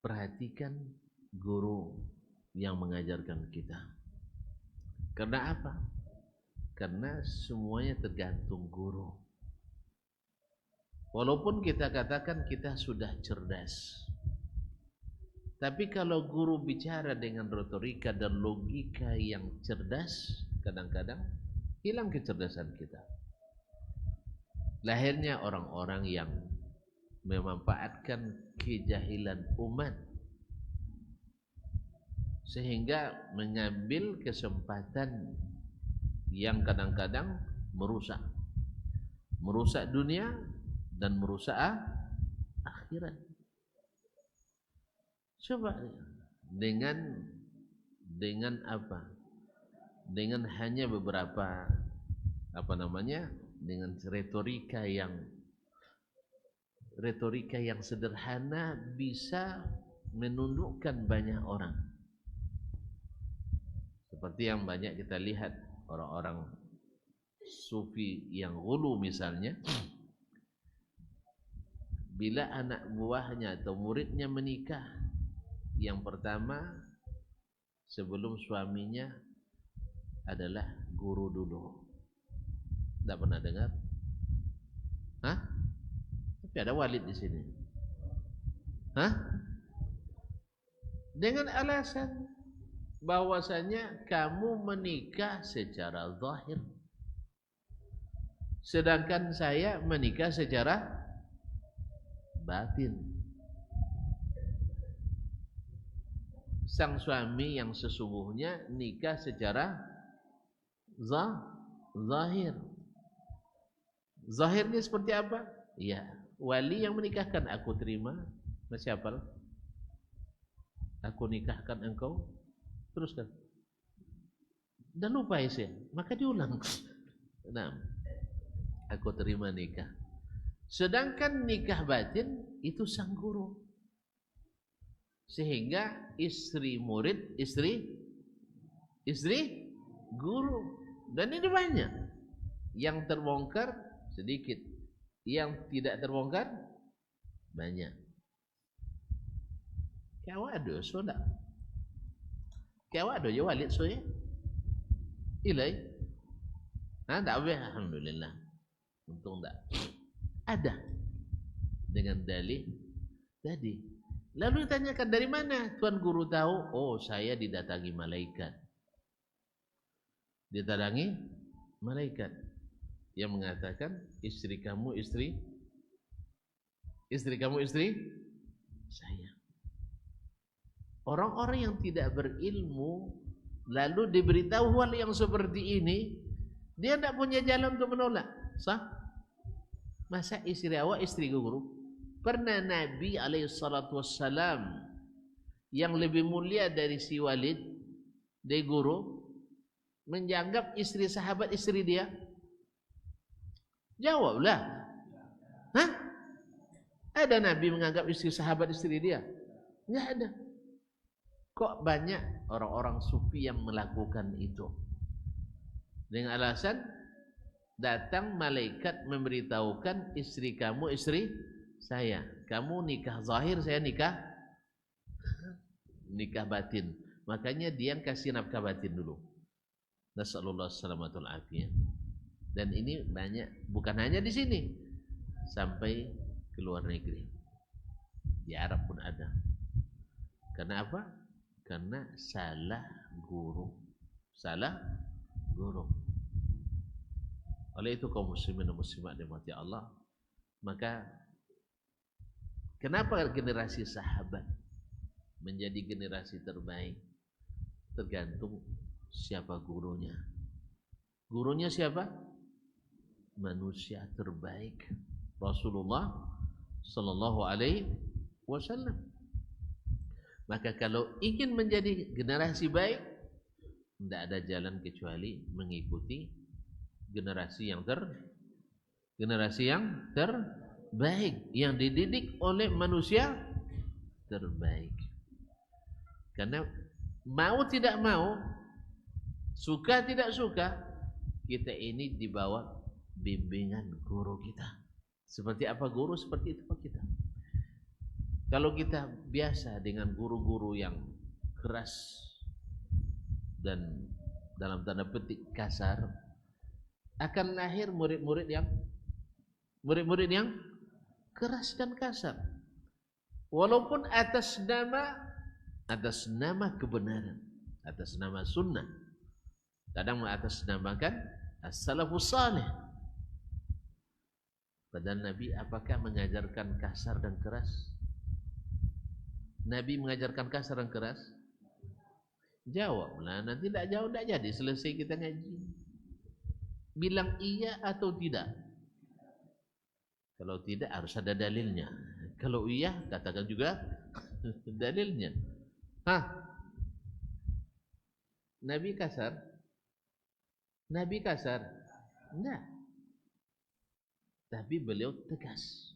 perhatikan guru yang mengajarkan kita. Karena apa? Karena semuanya tergantung guru. Walaupun kita katakan kita sudah cerdas, tapi kalau guru bicara dengan retorika dan logika yang cerdas, kadang-kadang hilang kecerdasan kita. Lahirnya orang-orang yang memanfaatkan kejahilan umat sehingga mengambil kesempatan yang kadang-kadang merusak dunia dan merusak akhirat. Coba dengan apa? Dengan hanya beberapa dengan retorika yang sederhana bisa menundukkan banyak orang. Seperti yang banyak kita lihat orang-orang sufi yang ghulu misalnya, bila anak buahnya atau muridnya menikah, yang pertama sebelum suaminya adalah guru dulu. Tidak pernah dengar? Hah? Tapi ada walid di sini. Hah? Dengan alasan bahwasanya kamu menikah secara zahir, sedangkan saya menikah secara batin. Sang suami yang sesungguhnya nikah secara zahir. Zahirnya seperti apa? Ya, wali yang menikahkan, aku terima. Masih hafal? Aku nikahkan engkau. Teruskan. Dan lupa isi, maka diulang. Nah, aku terima nikah. Sedangkan nikah batin itu sang guru. Sehingga istri murid, istri guru. Dan ini banyak. Yang terbongkar sedikit, yang tidak terbongkar banyak. Kawado sudah. Kawado ya walid so ya. Ilai. Tak boleh, alhamdulillah. Untung tak. Ada dengan dalih tadi. Lalu ditanyakan, dari mana tuan guru tahu? Oh, saya didatangi malaikat. Didatangi malaikat yang mengatakan istri kamu istri saya. Orang-orang yang tidak berilmu lalu diberitahu hal yang seperti ini, dia tidak punya jalan untuk menolak. Sah? Masa istri awak istri guru? Pernah Nabi SAW yang lebih mulia dari si Walid, dari guru, menganggap istri sahabat istri dia? Jawablah. Hah? Ada Nabi menganggap istri sahabat istri dia? Enggak ada. Kok banyak orang-orang sufi yang melakukan itu? Dengan alasan datang malaikat memberitahukan istri kamu istri saya. Kamu nikah zahir, saya nikah nikah batin. Makanya dia yang kasih nafkah batin dulu. Nasallallahu salamatul afiyah. Dan ini banyak, bukan hanya di sini, sampai ke luar negeri. Di Arab pun ada. Karena apa? Karena salah guru. Salah guru. Oleh itu kaum muslimin dan muslimat dirahmati Allah, maka kenapa generasi sahabat menjadi generasi terbaik? Tergantung siapa gurunya. Gurunya siapa? Manusia terbaik, Rasulullah sallallahu alaihi wasallam. Maka kalau ingin menjadi generasi baik, tidak ada jalan kecuali mengikuti generasi yang terbaik, yang dididik oleh manusia terbaik. Karena mau tidak mau, suka tidak suka, kita ini di bawah bimbingan guru kita. Seperti apa guru, seperti itu kita. Kalau kita biasa dengan guru-guru yang keras dan dalam tanda petik kasar, akan lahir murid-murid yang keras dan kasar. Walaupun atas nama kebenaran, atas nama sunnah. Kadang mengatasnamakan as-salafus salih. Padahal Nabi apakah mengajarkan kasar dan keras? Nabi mengajarkan kasar dan keras? Jawablah, nanti tidak jawab tidak jadi, selesai kita ngaji. Bilang iya atau tidak. Kalau tidak harus ada dalilnya. Kalau iya, katakan juga dalilnya. Nabi kasar? Nabi kasar? Enggak. Tapi beliau tegas.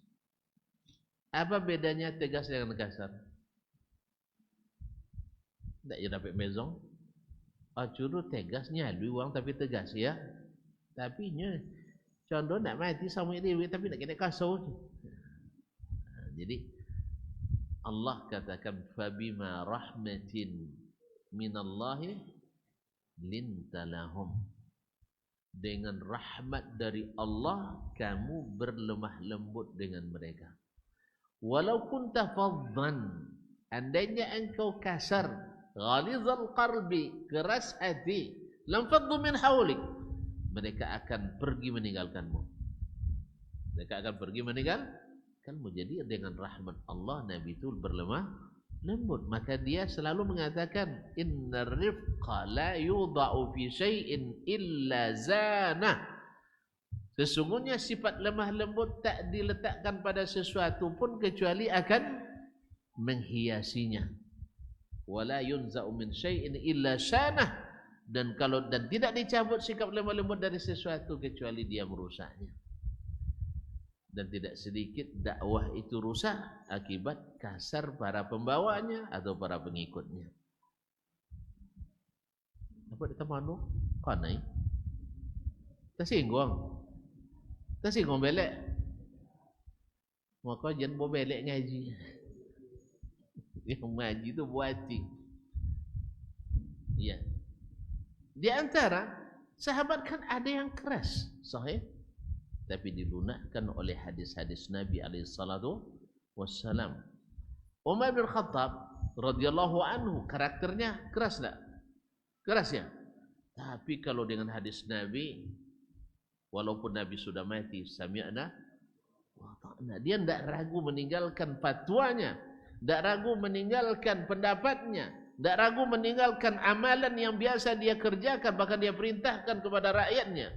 Apa bedanya tegas dengan kasar? Tak ya dapat mezong. Curu tegasnya lu uang tapi tegas ya. Tapi nya contoh nak mati sama dewi tapi nak kena kasau. Jadi Allah katakan fabima rahmatin minallahi lintalahum. Dengan rahmat dari Allah kamu berlemah lembut dengan mereka. Walau kunta faddan, andainya engkau kasar, ghalizal qalbi, keras hati, lam faddu min hawlik, mereka akan pergi meninggalkanmu. Mereka akan pergi meninggalkanmu. Jadi dengan rahmat Allah Nabi itu berlemah lembut. Maka dia selalu mengatakan innar rifqa la yudha'u fi syai'in illa zana. Sesungguhnya sifat lemah lembut tak diletakkan pada sesuatu pun kecuali akan menghiasinya. Wala yunza'u min syai'in illa sanah. Dan tidak dicabut sikap lemah lembut dari sesuatu kecuali dia merusaknya. Dan tidak sedikit dakwah itu rusak akibat kasar para pembawanya atau para pengikutnya. Apa di temanu? Kanai? Tersinggung belek. Maka jangan bawa belek ngaji. Yang ngaji itu buati. Iya. Di antara sahabat kan ada yang keras, sahih. Tapi dilunakkan oleh hadis-hadis Nabi alaihissalatu wassalam. Umar bin Khattab radhiyallahu anhu karakternya keras tak? Keras ya? Tapi kalau dengan hadis Nabi, walaupun Nabi sudah mati, sami'na wa ta'na, dia tidak ragu meninggalkan fatwanya, tidak ragu meninggalkan pendapatnya, tidak ragu meninggalkan amalan yang biasa dia kerjakan, bahkan dia perintahkan kepada rakyatnya.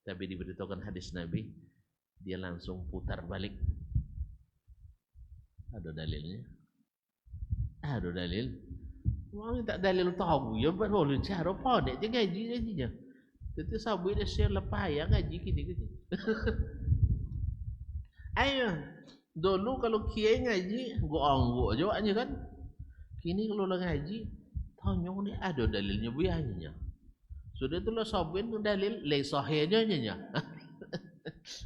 Tapi diberitahukan hadis Nabi, dia langsung putar balik. Ada dalilnya? Ada dalil? Orang tak dalil tahu, ya boleh cara pandai je ngajinya. Tapi sabu dia share lepas ya ngaji kini. Ayo, dulu kalau kiai ngaji, gua angguk jawabnya kan. Kini kalau ngaji, tanya ni ada dalilnya biayanya. Sudah itulah sabun dalil lay sahihnya nya.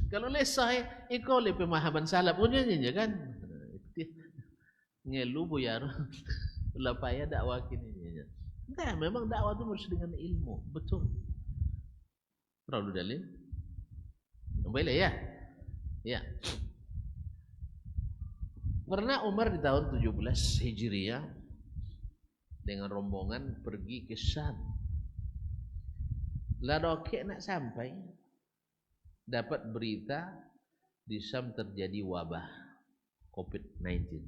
Kalau lay sahih ikut oleh pemahaman salaf punya nya kan. Ngelu buyar. Ulah payah dakwah kini. Nah, memang dakwah itu harus dengan ilmu, betul. Perlu dalil? Boleh ya? Ya. Pernah Umar di tahun 17 Hijriah dengan rombongan pergi ke Syam. Lalu nak sampai dapat berita di Syam terjadi wabah COVID-19.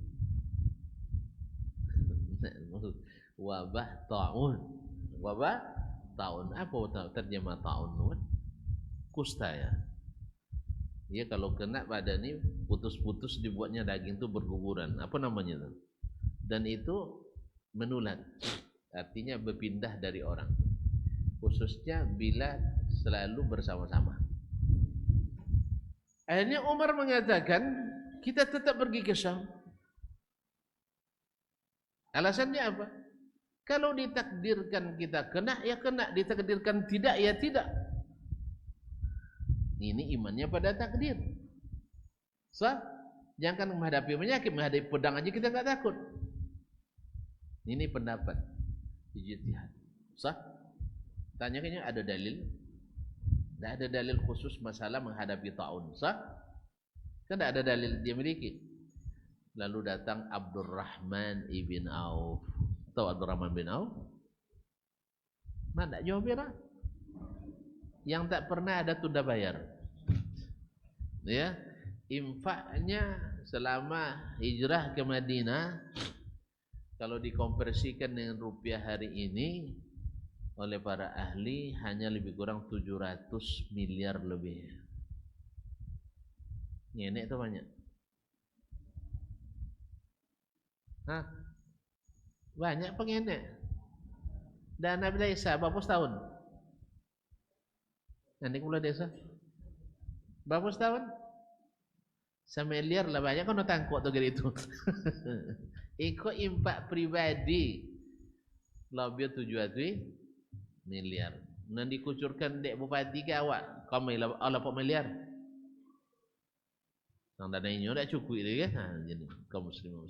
Wabah taun. Wabah taun. Apa terjemah taun? Kusta ya. Ya kalau kena badan ini putus-putus dibuatnya daging itu berguguran. Apa namanya itu? Dan itu menular. Artinya berpindah dari orang. Khususnya bila selalu bersama-sama. Akhirnya Umar mengatakan, kita tetap pergi ke Syam. Alasannya apa? Kalau ditakdirkan kita kena, ya kena. Ditakdirkan tidak, ya tidak. Ini imannya pada takdir. Jangan menghadapi penyakit, menghadapi pedang aja kita enggak takut. Ini pendapat ijtihad. Tanyanya ada dalil? Tidak ada dalil khusus masalah menghadapi taun. Kan tidak ada dalil dia miliki. Lalu datang Abdurrahman ibn Auf. Tahu Abdurrahman bin Auf? Mana jawab ya? Yang tak pernah ada tunda bayar. Ya, infaknya selama hijrah ke Madinah kalau dikonversikan dengan rupiah hari ini oleh para ahli hanya lebih kurang 700 miliar lebih. Ngenek itu banyak. Hah? Banyak pengenek. Dan Nabi Isa berapa tahun? Nanti kula desa. Berapa tahun? Semiliar lah banyak kan tangkuk tu gitu. Ikut impak pribadi. Lebih 700 miliar. Nanti dikucurkan dek bupati ke awak. Kau malah 4 miliar. Nang dana ini dah cukup itu kan. Jadi kaum muslimah.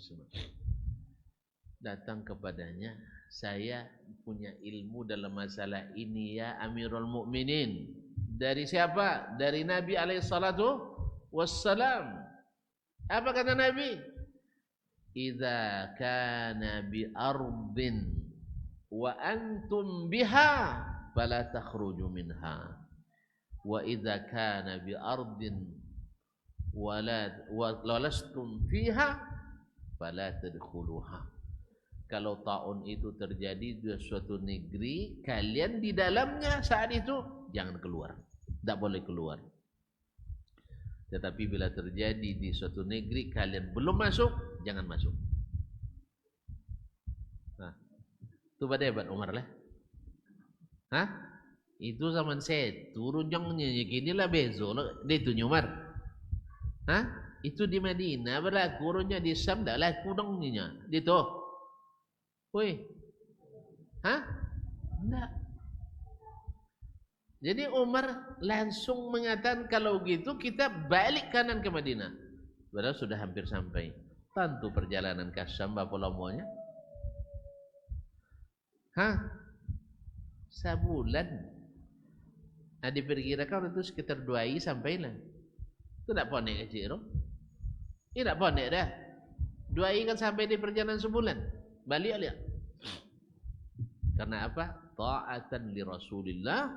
Datang kepadanya, saya punya ilmu dalam masalah ini ya Amirul Mukminin. Dari siapa? Dari Nabi alaihissalatu wassalam. Apa kata Nabi? Idza kana bi ardin wa antum biha fala takhruju minha. Wa idza kana bi ardin wa lastum fiha fala tadkhuluha. Kalau taun itu terjadi di suatu negeri, kalian di dalamnya saat itu jangan keluar. Tak boleh keluar. Tetapi bila terjadi di suatu negeri, kalian belum masuk, jangan masuk. Nah, itu pada hebat Umar lah. Hah? Itu zaman saya turun jangnya gini lah bezo lah. Dia itu Umar. Hah? Itu di Madinah berlaku, orangnya di Syam tak laku dongnya. Dia tu. Woi. Hah? Enggak. Jadi Umar langsung mengatakan kalau gitu kita balik kanan ke Madinah. Padahal sudah hampir sampai. Tentu perjalanan ke Syam berapa lamanya? Hah? Sebulan. Nah, diperkirakan itu sekitar 2 hari sampailah. Itu tak ponek kecil. Ini tak ponek dah. 2 hari kan sampai di perjalanan sebulan. Balik lihat. Karena apa? Ta'atan li Rasulillah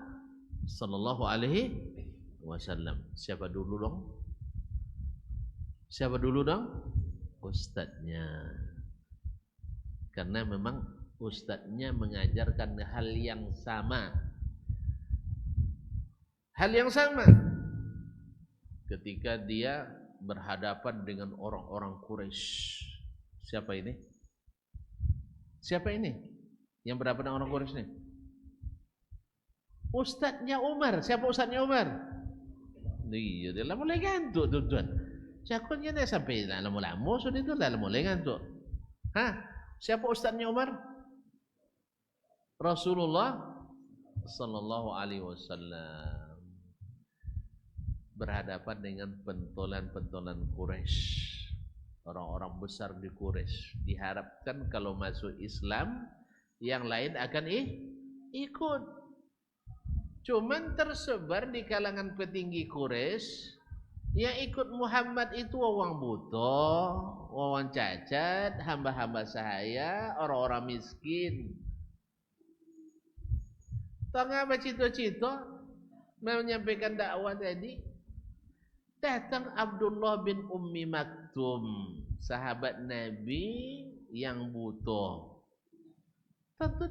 sallallahu alaihi wasallam. Siapa dulu dong? Siapa dulu dong? Ustadznya. Karena memang ustadznya mengajarkan hal yang sama. Hal yang sama. Ketika dia berhadapan dengan orang-orang Quraisy. Siapa ini? Siapa ini? Yang berhadapan dengan orang Quraisy ini? Ustadznya Umar. Siapa ustadznya Umar? Iya, dia lah mulai ngantuk tuan-tuan. Cakapnya dah sampai lama-lama sudah itu dah mulai ngantuk. Hah? Siapa ustadznya Umar? Rasulullah sallallahu alaihi wasallam. Berhadapan dengan pentolan-pentolan Quraisy. orang-orang besar di Quraisy. Diharapkan kalau masuk Islam, yang lain akan ikut. Cuman tersebar di kalangan petinggi Quraisy, yang ikut Muhammad itu orang buta, orang cacat, hamba-hamba sahaya, orang-orang miskin. Tahu apa cita-cita menyampaikan dakwah tadi? Datang Abdullah bin Ummi Maktum, sahabat Nabi yang buta. Tentu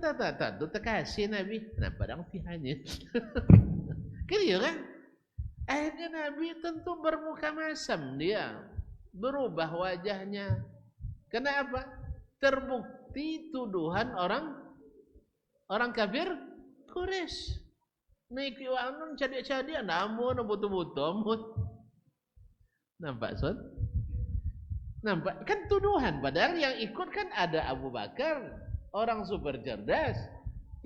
terkasih Nabi. Kenapa dong pihanya? Kira kan? Akhirnya Nabi tentu bermuka masam dia, berubah wajahnya. Kenapa? Terbukti tuduhan orang kafir Quraisy. Naik iwan cadik-cadik, namun butuh-butuh. Nampak son? Nampak kan tuduhan. Padahal yang ikut kan ada Abu Bakar, orang super cerdas.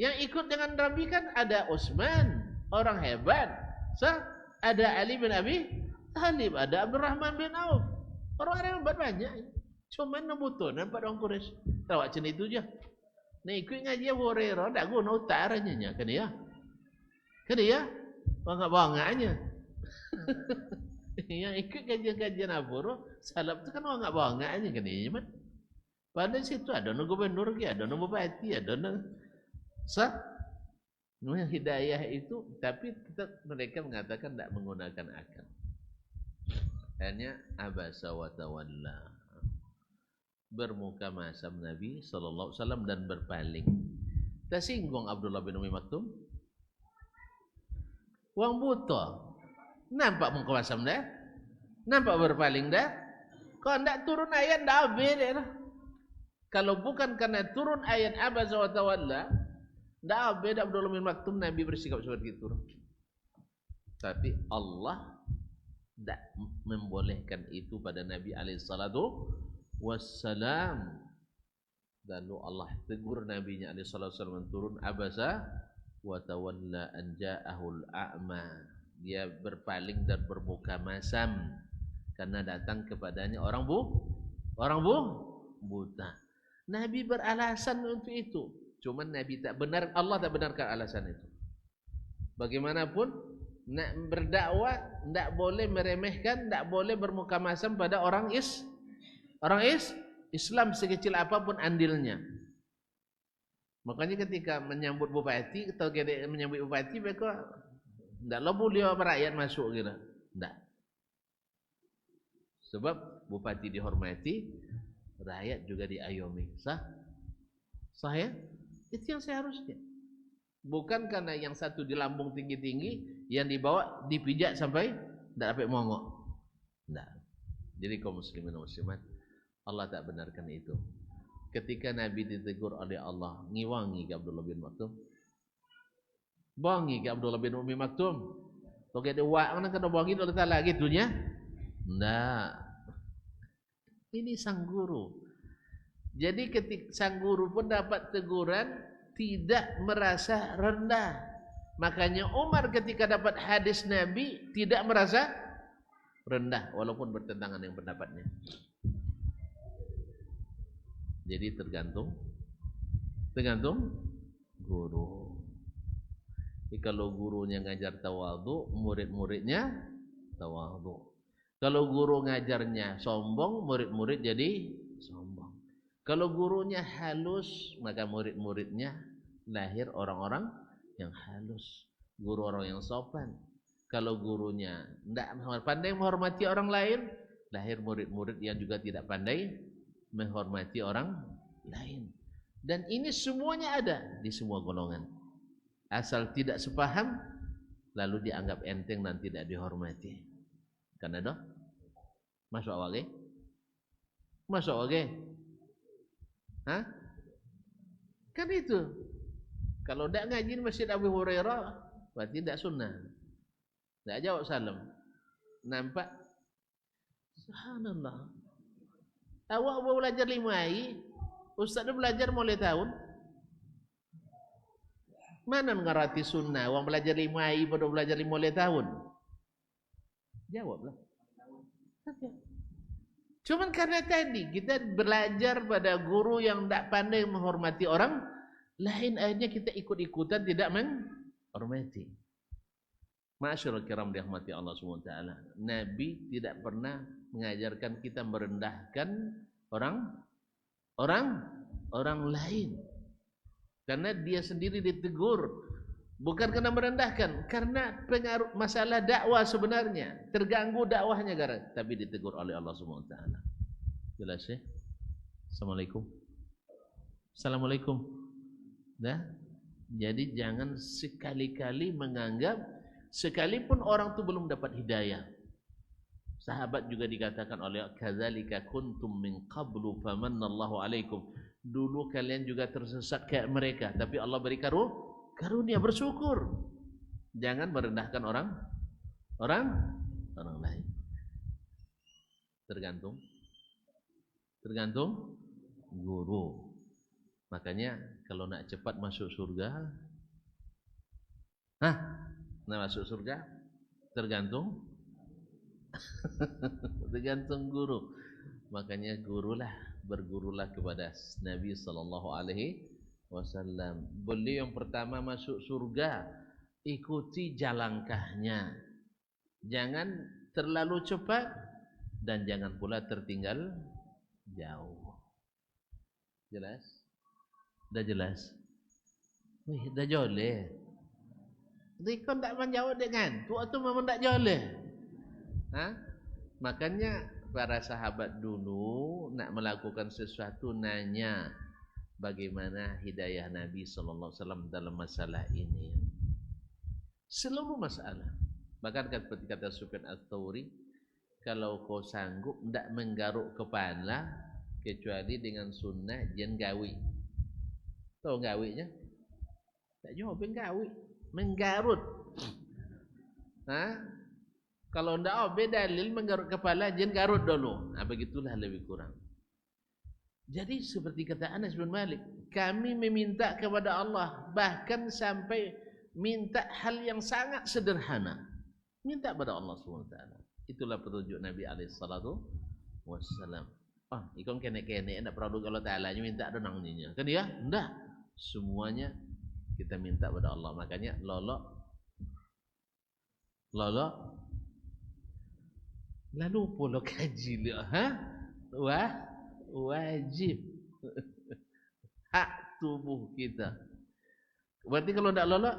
Yang ikut dengan Nabi kan ada Utsman, orang hebat. Ada Ali bin Abi Thalib, ada Abdurrahman bin Auf. Orang-orang hebat banyak. Cuman butuh nampak orang Quraisy. Tahu macam itu je. Nah ikut ngaji Abu Hurairah tak guna utaranya kan dia. Kan dia bangga-bangganya. Yang ikut kajian-kajian Abu Hurairah salaf tu kan orang bangga-bangganya kan dia. Pada situ ada gubernur, ada bupati, ada hidayah itu, tapi tetap mereka mengatakan tidak menggunakan akal. Hanya abasa wa tawalla, bermuka masam Nabi sallallahu alaihi wasallam dan berpaling. Tersinggung Abdullah bin Ummi Maktum. Wang buta. Nampak muka masam dah? Nampak berpaling dah? Kalau tidak turun ayat dah habis dah. Kalau bukan karena turun ayat abasa wa tawalla, tidak beda Abdullah bin Maktum Nabi bersikap seperti itu. Tapi Allah tidak membolehkan itu pada Nabi alaihissalatu wassalam. Lalu Allah tegur Nabi-Nya alaihissalatu wassalam turun abasa wa tawalla an ja'ahul a'ma. Dia berpaling dan bermuka masam karena datang kepadanya orang buta. Nabi beralasan untuk itu. Cuman Nabi tak benar, Allah tak benarkan alasan itu. Bagaimanapun nak berdakwah tak boleh meremehkan, tak boleh bermuka masam pada orang Islam sekecil apapun andilnya. Makanya ketika menyambut bupati atau menyambut bupati mereka tak boleh rakyat masuk gitu. Tak. Sebab bupati dihormati, rakyat juga diayomi. Sah ya? Itu yang seharusnya. Bukan karena yang satu di lambung tinggi-tinggi, yang dibawa dipijak sampai tidak dapat mongok. Tidak. Jadi kaum muslimin dan muslimat, Allah tak benarkan itu. Ketika Nabi ditegur oleh Allah, ngiwangi ke Abdullah bin Maktum. Bangi ke Abdullah bin Ummi Maktum. Toke de wa ana kena bangi oleh Taala gitunya. Nah. Ini sang guru. Jadi ketika sang guru pun dapat teguran, tidak merasa rendah. Makanya Umar ketika dapat hadis Nabi tidak merasa rendah walaupun bertentangan dengan pendapatnya. Jadi tergantung guru. Jadi kalau gurunya ngajar tawadhu, murid-muridnya tawadhu. Kalau guru ngajarnya sombong, murid-murid jadi sombong. Kalau gurunya halus, maka murid-muridnya lahir orang-orang yang halus, guru orang yang sopan. Kalau gurunya tidak pandai menghormati orang lain, lahir murid-murid yang juga tidak pandai menghormati orang lain. Dan ini semuanya ada di semua golongan. Asal tidak sepaham, lalu dianggap enteng dan tidak dihormati. Kan ada? Masuk awal ke? Masuk awal ke? Hah? Kan itu. Kalau tidak ngaji di Masjid Abu Hurairah, berarti tidak sunnah. Tidak jawab salam. Nampak? Subhanallah. Awak mau belajar 5 hari, Ustaz tu belajar mulai tahun. Mana mengerti sunnah? Orang belajar 5 hari pada belajar 5 tahun. Jawablah. Cuman karena tadi kita belajar pada guru yang tidak pandai menghormati orang lain, akhirnya kita ikut-ikutan tidak menghormati. Ma'asyiral kiram dirahmati Allah Subhanahu wa taala. Nabi tidak pernah mengajarkan kita merendahkan orang lain. Karena dia sendiri ditegur, bukan karena merendahkan, karena pengaruh masalah dakwah sebenarnya, terganggu dakwahnya tapi ditegur oleh Allah Subhanahu wa taala. Jelas ya? Assalamualaikum. Assalamualaikum. Nah, jadi jangan sekali-kali menganggap sekalipun orang itu belum dapat hidayah. Sahabat juga dikatakan oleh kadzalika kuntum min qablu famannallahu alaikum. Dulu kalian juga tersesat kayak mereka, tapi Allah beri karunia, bersyukur. Jangan merendahkan orang lain. Tergantung guru. Makanya kalau nak cepat masuk surga, masuk surga tergantung guru. Makanya bergurulah kepada Nabi sallallahu alaihi wasallam. Beliau yang pertama masuk surga, ikuti jalangkahnya. Jangan terlalu cepat dan jangan pula tertinggal jauh. Jelas? Dah jelas? Wih, dah joleh. Dikon tak menjawab dengan tu atau memang tak joleh. Makanya para sahabat dulu nak melakukan sesuatu nanya bagaimana hidayah Nabi sallallahu alaihi wasallam dalam masalah ini. Seluruh masalah. Bahkan seperti kata Sufyan Ats-Tsauri, kalau kau sanggup tidak menggaruk kepala kecuali dengan sunnah jen gawi. Tahu gawinya? Tak jawab gawi, menggarut. Kalau tidak dalil menggarut kepala jen garut dulu. Begitulah lebih kurang. Jadi seperti kata Anas bin Malik, kami meminta kepada Allah bahkan sampai minta hal yang sangat sederhana. Minta kepada Allah SWT. Itulah petunjuk Nabi SAW. Ikon kene-kene nak produk Allah Ta'ala minta donang ninya. Kan ya? Enggak. Semuanya kita minta kepada Allah. Makanya lolok lalu pula kaji wajib hak tubuh kita. Berarti kalau tidak lolok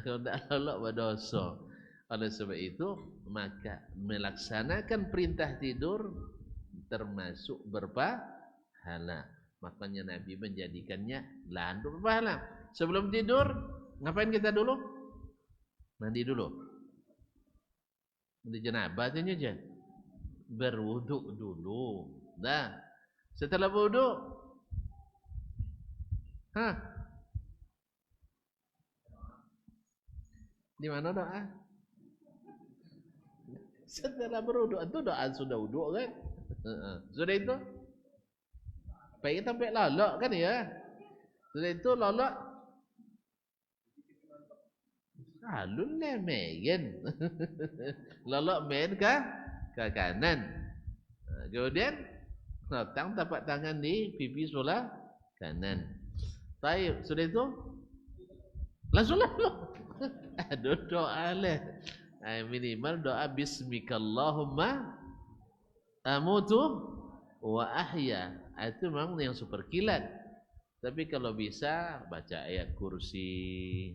kalau tidak lolok berdosa. Oleh sebab itu maka melaksanakan perintah tidur termasuk berpahala. Makanya Nabi menjadikannya landuk berpahala. Sebelum tidur ngapain kita dulu? Mandi dulu. Mandi janabah tu je. Berwuduk dulu. Dah. Setelah wuduk, di mana doa? Setelah berwuduk itu doa sudah wuduk kan? Sudah itu baik sampai lolok kan ya? Sudah itu lolok alun meyen. Lolok men ke kanan. Kemudian datang tapak tangan di pipi sebelah kanan. Baik, sudah itu langsung lolok. Aduh doa lah. Minimal doa bismikallahumma amutu wa ahya. Itu memang yang super kilat. Tapi kalau bisa baca ayat kursi.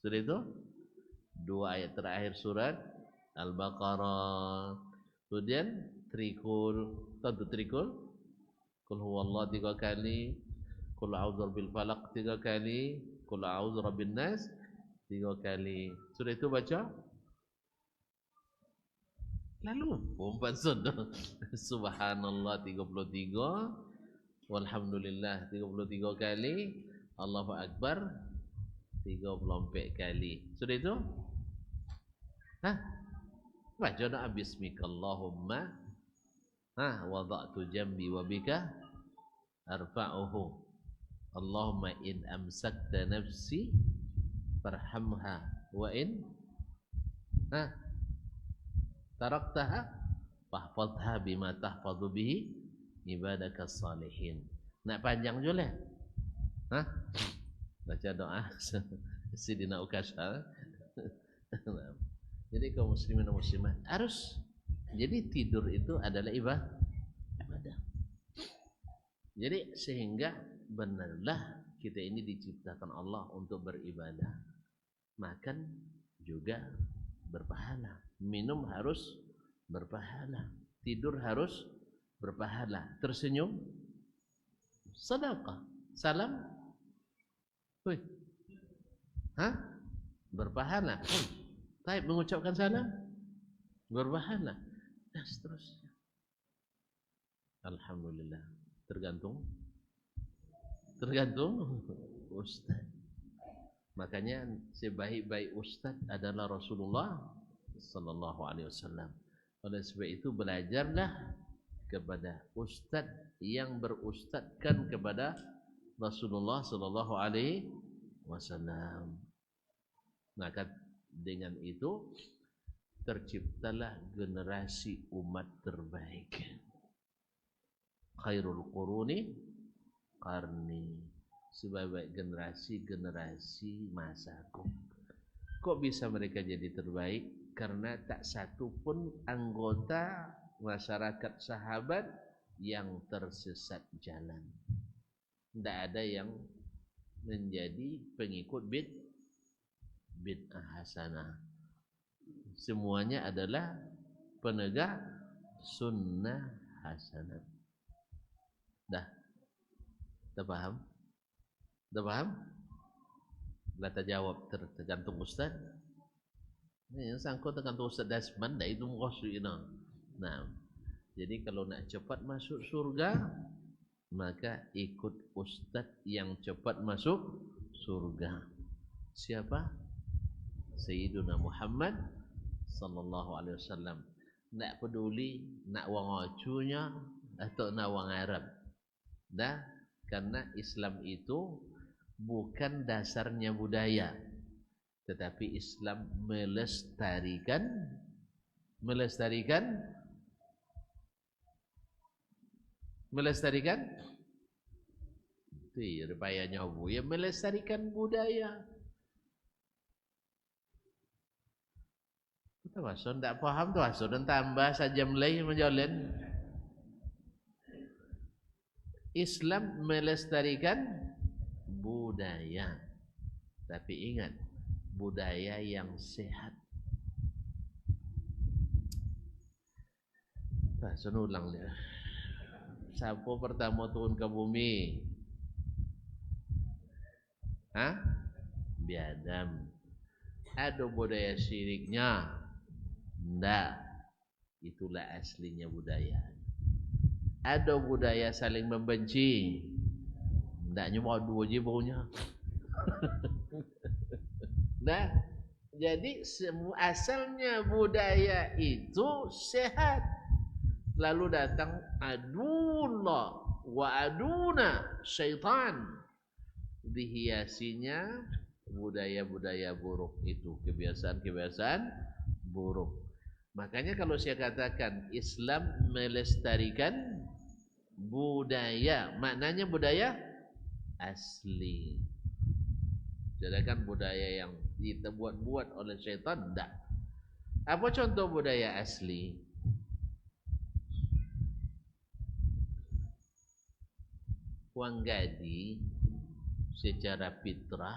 Sudah itu 2 ayat terakhir surat Al-Baqarah. Kemudian trikul, tentu trikul. Qul huwallahu 3 kali, qul a'udzu birabbil falaq 3 kali, qul a'udzu birabbin nas 3 kali. Sudah itu baca. Lalu umpan sudah. Subhanallah 33, walhamdulillah 33 kali, Allahu akbar 34 kali. Sudah itu? Baca doa bismikallahumma wada'tu jambi wa bika arfa'uhu. Allahumma in amsakta nafsi farhamha wa in Hah? Taraktaha fahfadha bima tahfadhu bihi ibadakas salihin. Nak panjang juga. Hah? Baca doa Sidina Ukasha. Jadi kaum muslimin dan muslimat harus, jadi tidur itu adalah ibadah. Jadi sehingga benarlah kita ini diciptakan Allah untuk beribadah. Makan juga berpahala, minum harus berpahala, tidur harus berpahala, tersenyum sedekah, salam berpahala. Baik, mengucapkan salam berpahala, dan seterusnya. Alhamdulillah. Tergantung ustaz. Makanya sebaik-baik ustaz adalah Rasulullah sallallahu alaihi wasallam. Oleh sebab itu belajarlah kepada ustaz yang berustazkan kepada Rasulullah sallallahu alaihi wasallam. Maka dengan itu terciptalah generasi umat terbaik. Khairul quruni qarni, sebaik generasi masaku. Kok bisa mereka jadi terbaik? Karena tak satu pun anggota masyarakat sahabat yang tersesat jalan. Tidak ada yang menjadi pengikut bid'ah hasanah. Semuanya adalah penegak sunnah hasanah. Dah paham? Dah paham? Bata jawab tergantung ustaz. Yang sangkut tergantung Ustaz Dasman, dah itu muqasyina. Nah, jadi kalau nak cepat masuk surga, maka ikut ustaz yang cepat masuk surga. Siapa? Sayyiduna Muhammad sallallahu alaihi wasallam. Tak peduli nak wang acunya atau nak wang Arab. Dah, karena Islam itu bukan dasarnya budaya, tetapi Islam melestarikan itu rupanya bu ya, melestarikan budaya. Kita masuk tak paham tu masuk dan tambah saja mulai menjalan. Islam melestarikan budaya, tapi ingat, budaya yang sehat. Saya ulang dia. Siapa pertama turun ke bumi? Biadam. Ada budaya syiriknya? Tidak. Itulah aslinya budaya. Ada budaya saling membenci? Tidak, cuma dua je baunya. Nah, jadi asalnya budaya itu sehat. Lalu datang adullah wa aduna syaitan, dihiasinya budaya-budaya buruk itu, kebiasaan-kebiasaan buruk. Makanya kalau saya katakan Islam melestarikan budaya, maknanya budaya asli. Sedangkan budaya yang kita buat oleh syaitan, tidak. Apa contoh budaya asli? Wang gadi secara fitrah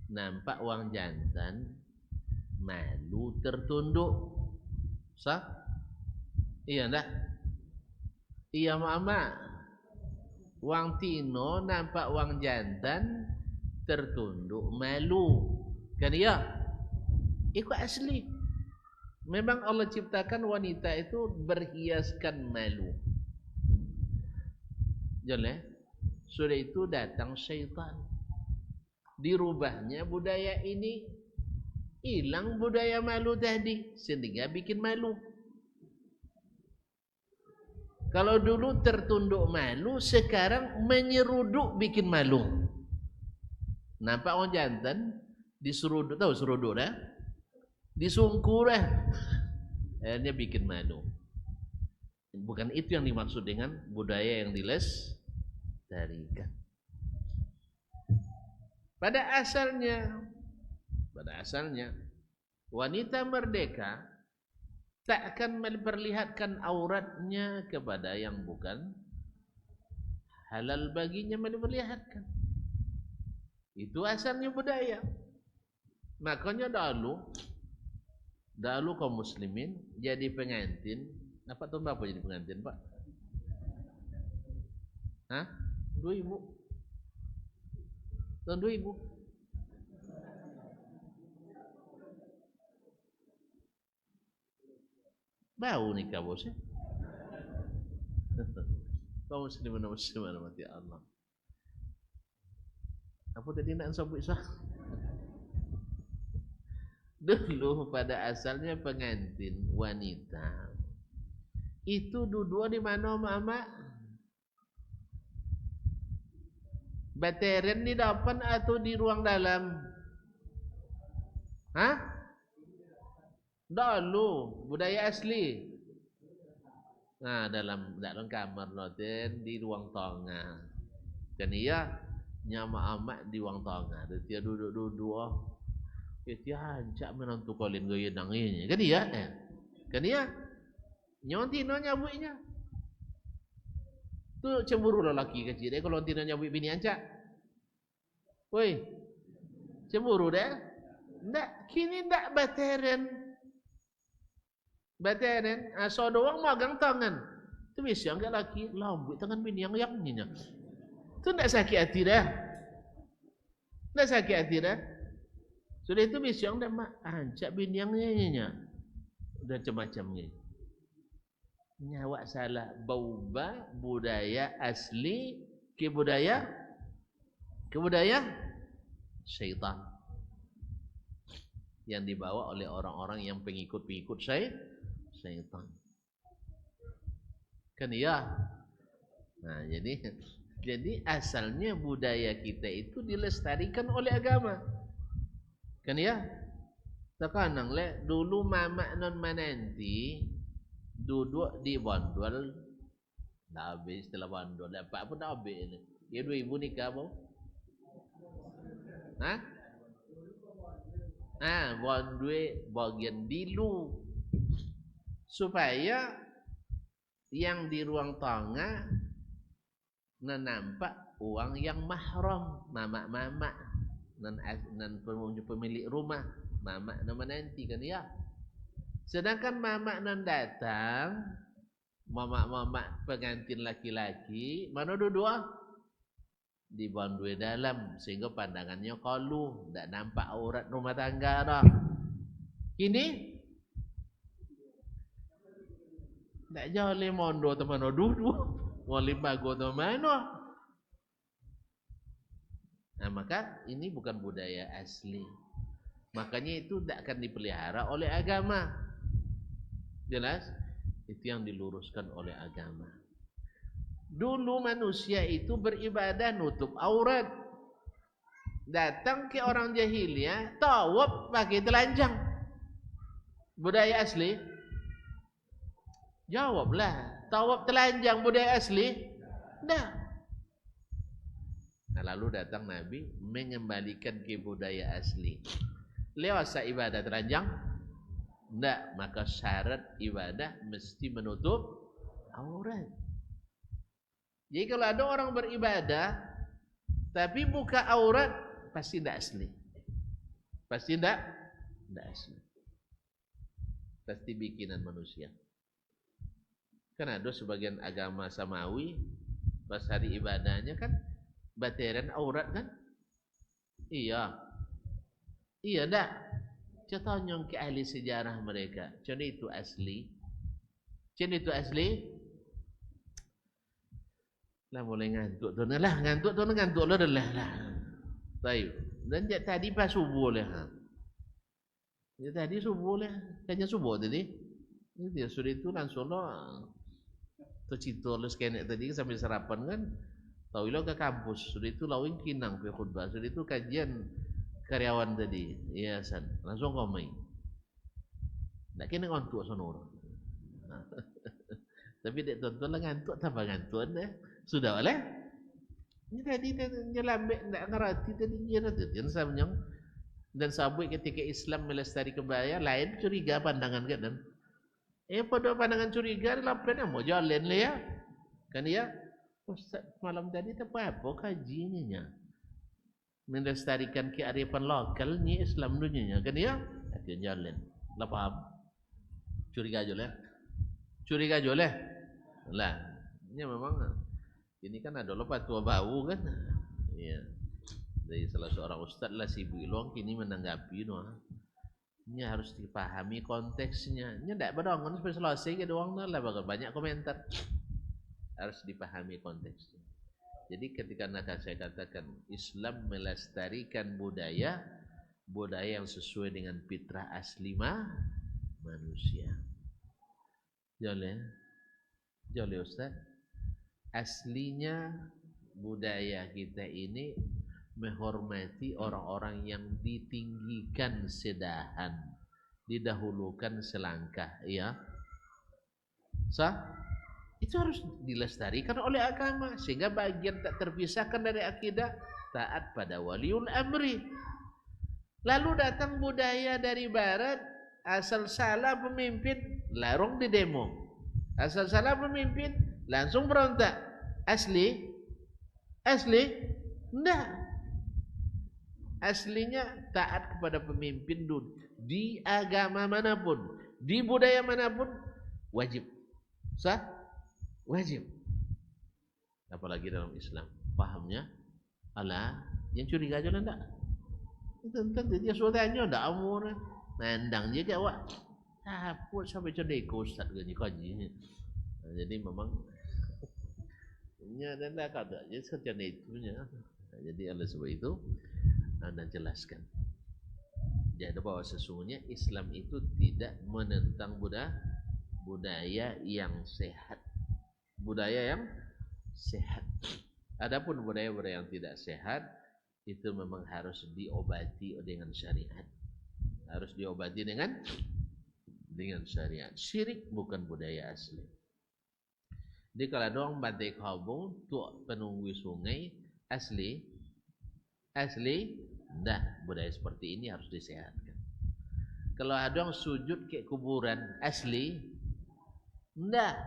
nampak wang jantan malu tertunduk. Sah? Iya enggak? Iya mama. Wang tino nampak wang jantan tertunduk malu. Kan iya? Itu asli. Memang Allah ciptakan wanita itu berhiaskan malu. Jelas? Sudah itu datang syaitan. Dirubahnya budaya ini. Hilang budaya malu tadi. Sehingga bikin malu. Kalau dulu tertunduk malu, sekarang menyeruduk bikin malu. Nampak orang jantan diseruduk, tahu seruduk dah? disungkur akhirnya bikin malu. Bukan itu yang dimaksud dengan budaya yang dilestarikan. Pada asalnya wanita merdeka tak akan memperlihatkan auratnya kepada yang bukan halal baginya memperlihatkan. Itu asalnya budaya. Makanya dahulu kaum muslimin jadi pengantin. Apa tahun berapa jadi pengantin, Pak? Hah? 2000. Tahun 2000. Bau nikah bosnya. Kaum muslimin dan muslimat mati Allah. Apa tadi nak sabut sah? Dulu pada asalnya pengantin wanita itu duduk di mana mama? Bateren di depan atau di ruang dalam? Hah? Dulu budaya asli. Nah, dalam kamar noten di ruang tengah. Kan iya nyama amak di ruang tengah. Dia duduk-duduk. Dia hancak menantu kolin gaya nanginya. Kan iya? Kan iya? Nyonti no nyabuknya. Tu cemburu lelaki kecil deh kalau tino nyabuk bini ancak. Woi. Cemburu deh. Ndak, kini ndak bateren. Bateren, so doang magang tangan. Tu bisa enggak laki lambut tangan bini yang nyinya. Tu ndak sakit hati dah. Ndak sakit hati dah. Sudah itu bisa enggak mak ancak bini yang nyinya. Udah macam-macamnya. Nyawa salah baubah budaya asli ke budaya syaitan yang dibawa oleh orang-orang yang pengikut-pengikut syaitan. Kan iya. Nah, jadi asalnya budaya kita itu dilestarikan oleh agama. Kan iya? Sekarang le dulu mama non mananti duduk di bondol, dah habis setelah bondol, apa pun dah habis ni. Dia 2000 nikah bau. Hah? Bondol bagian dulu supaya yang di ruang tengah nampak uang yang mahram, mama nan pemilik rumah, mama nama nanti kan ya. Sedangkan mama nan datang, mama pengantin laki-laki, mana dua? Di bondue dalam, sehingga pandangannya kalu, tak nampak aurat rumah tangga dah. Kini, tak jauh le mondo teman duduk, wali bago teman. Nah, maka ini bukan budaya asli. Makanya itu tidak akan dipelihara oleh agama. Jelas? Itu yang diluruskan oleh agama. Dulu manusia itu beribadah nutup aurat. Datang ke orang jahiliyah, tawaf pakai telanjang. Budaya asli? Jawablah, tawaf telanjang budaya asli? Tidak. Nah, lalu datang Nabi mengembalikan ke budaya asli. Lewat ibadah telanjang? Tidak, maka syarat ibadah mesti menutup aurat. Jadi kalau ada orang beribadah tapi buka aurat, pasti tidak asli. Pasti tidak asli. Pasti bikinan manusia. Kan ada sebagian agama Samawi pas hari ibadahnya kan bateran aurat kan? Iya. Iya dah. Contoh nyong ke ahli sejarah mereka. Contoh itu asli. Lah mulai ngantuk tu lah, ngantuk lah. Baik. Dan tadi pas subuh lah. Ya tadi subuh lah. Kayaknya subuh tadi. Dia sudah itu langsung lah. Tercita lu skenek tadi sambil sarapan kan. Tahu lo ke kampus. Sudah itu lawing kinang ke khutbah. Sudah itu kajian karyawan tadi. Yayasan. Langsung kau main. Ndak kena ngantuk sonor. Tapi dek tuan-tuan lah ngantuk tambah ngantuk dah. Sudah oleh. Ini tadi nyelambek ndak ngerti tadi dia tu. Yang samanya dan sabui ketika Islam melestarikan budaya lain curiga pandangan kan. Pada pandangan curiga dalam plan mau jalan lah ya. Kan ya. Ustaz malam tadi apa kajinya? Melestarikan kearifan lokal ni Islam dunia kan ya. Dia jalan. Lah paham? Curiga aja lah. Curiga aja lah. Lah, ini memang ini kan ada lupa tua bau kan. Iya. Dari salah seorang ustaz lah si Bu Ilong kini menanggapi ini harus dipahami konteksnya. Ini tidak berongon sampai selesai ke doang lah banyak komentar. Harus dipahami konteksnya. Jadi ketika saya katakan Islam melestarikan budaya yang sesuai dengan fitrah asli manusia. Joleh Ustaz. Aslinya budaya kita ini menghormati orang-orang yang ditinggikan sedahan, didahulukan selangkah, ya. Itu harus dilestarikan oleh agama sehingga bagian tak terpisahkan dari akidah taat pada waliul amri. Lalu datang budaya dari barat, asal salah pemimpin larung di demo, asal salah pemimpin langsung berontak. Asli enggak. Aslinya taat kepada pemimpin di agama manapun, di budaya manapun wajib. Wajib. Apalagi dalam Islam. Pahamnya ala yang curiga aja enggak. Tentu dia suruh tanya enggak amur. Nandang je kat awak. Apa sampai cendeko ustaz kaji. Jadi memang nya dan dah kada je secara itunya. Jadi oleh sebab itu anda jelaskan. Jadi bahwa sesungguhnya Islam itu tidak menentang budaya yang sehat. Budaya yang sehat. Adapun budaya-budaya yang tidak sehat itu memang harus diobati dengan syariat. Harus diobati dengan syariat. Syirik bukan budaya asli. Jadi kalau ada orang bantai kabung tuk penunggu sungai asli dah budaya seperti ini harus disehatkan. Kalau ada orang sujud ke kuburan asli tidak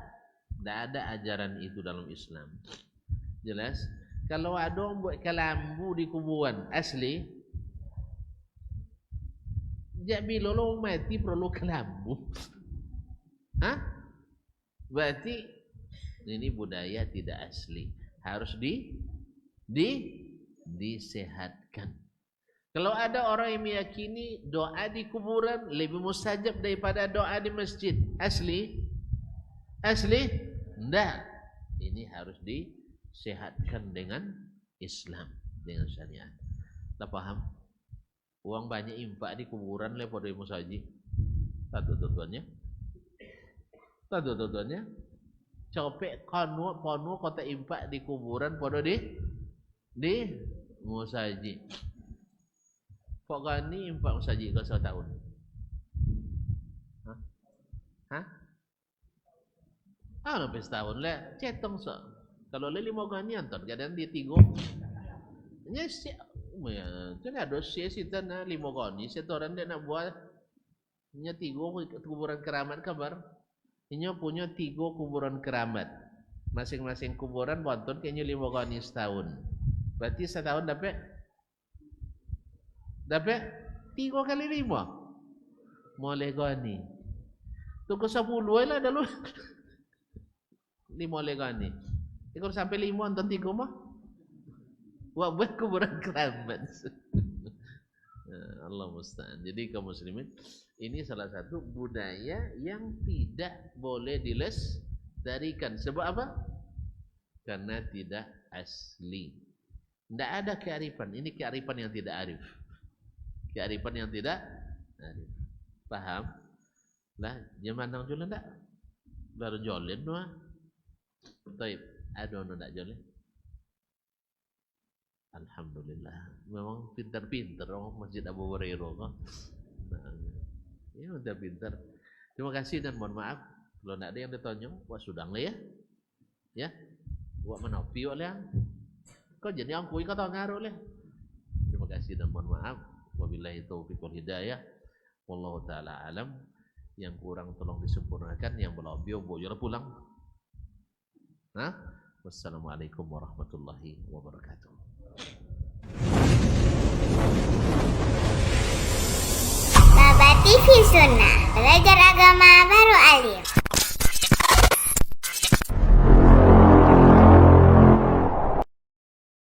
ada ajaran itu dalam Islam. Jelas? Kalau ada orang buat kelambu di kuburan asli, jak bila lo mati perlu kelambu. Berarti ini budaya tidak asli, harus disehatkan. Kalau ada orang yang meyakini doa di kuburan lebih mustajab daripada doa di masjid, asli? Enggak. Ini harus disehatkan dengan Islam, dengan syariat. Tak paham? Uang banyak impak di kuburan lepas dari musaji. Tahu tuan-tuannya? Copek kanu kota impak di kuburan pada di musaji. Kok gani impak musaji ke 1 tahun? Lebih setahun lah. Cetong kalau le 5 gani anton kadang dia 3. Nya tu ada sesi tanah 5 gani setoran dia nak buat nya 3 kuburan keramat kabar. Inyo punya 3 kuburan keramat. Masing-masing kuburan bonton kayaknya 5 gani setahun. Berarti setahun dapat 3 kali 5. Boleh gani. Tunggu 10 lah dulu. 5 boleh gani. Kalau sampai 5 nonton 3 mah. Buat kuburan keramat. Allah musta'an. Jadi kaum muslimin, ini salah satu budaya yang tidak boleh dilestarikan. Sebab apa? Karena tidak asli. Tidak ada kearifan. Ini kearifan yang tidak arif. Kearifan yang tidak arif. Paham? Lah, zaman nang jualan tak? Baru jualan doa. Taib, ada orang tak jualan? Alhamdulillah. Memang pintar-pintar orang Masjid Abu Hurairah kan. Ya udah pintar. Terima kasih dan mohon maaf kalau tidak ada yang ditanya. Wah sudah lah ya. Ya. Wah menapi oleh. Kau jadi angkui kau tahu ngaruh leh. Terima kasih dan mohon maaf. Wabillahi taufiq wal hidayah. Wallahu taala alam. Yang kurang tolong disempurnakan, yang belum boleh pulang. Nah, wassalamualaikum warahmatullahi wabarakatuh. Baba TV Sunnah, belajar agama baru alim.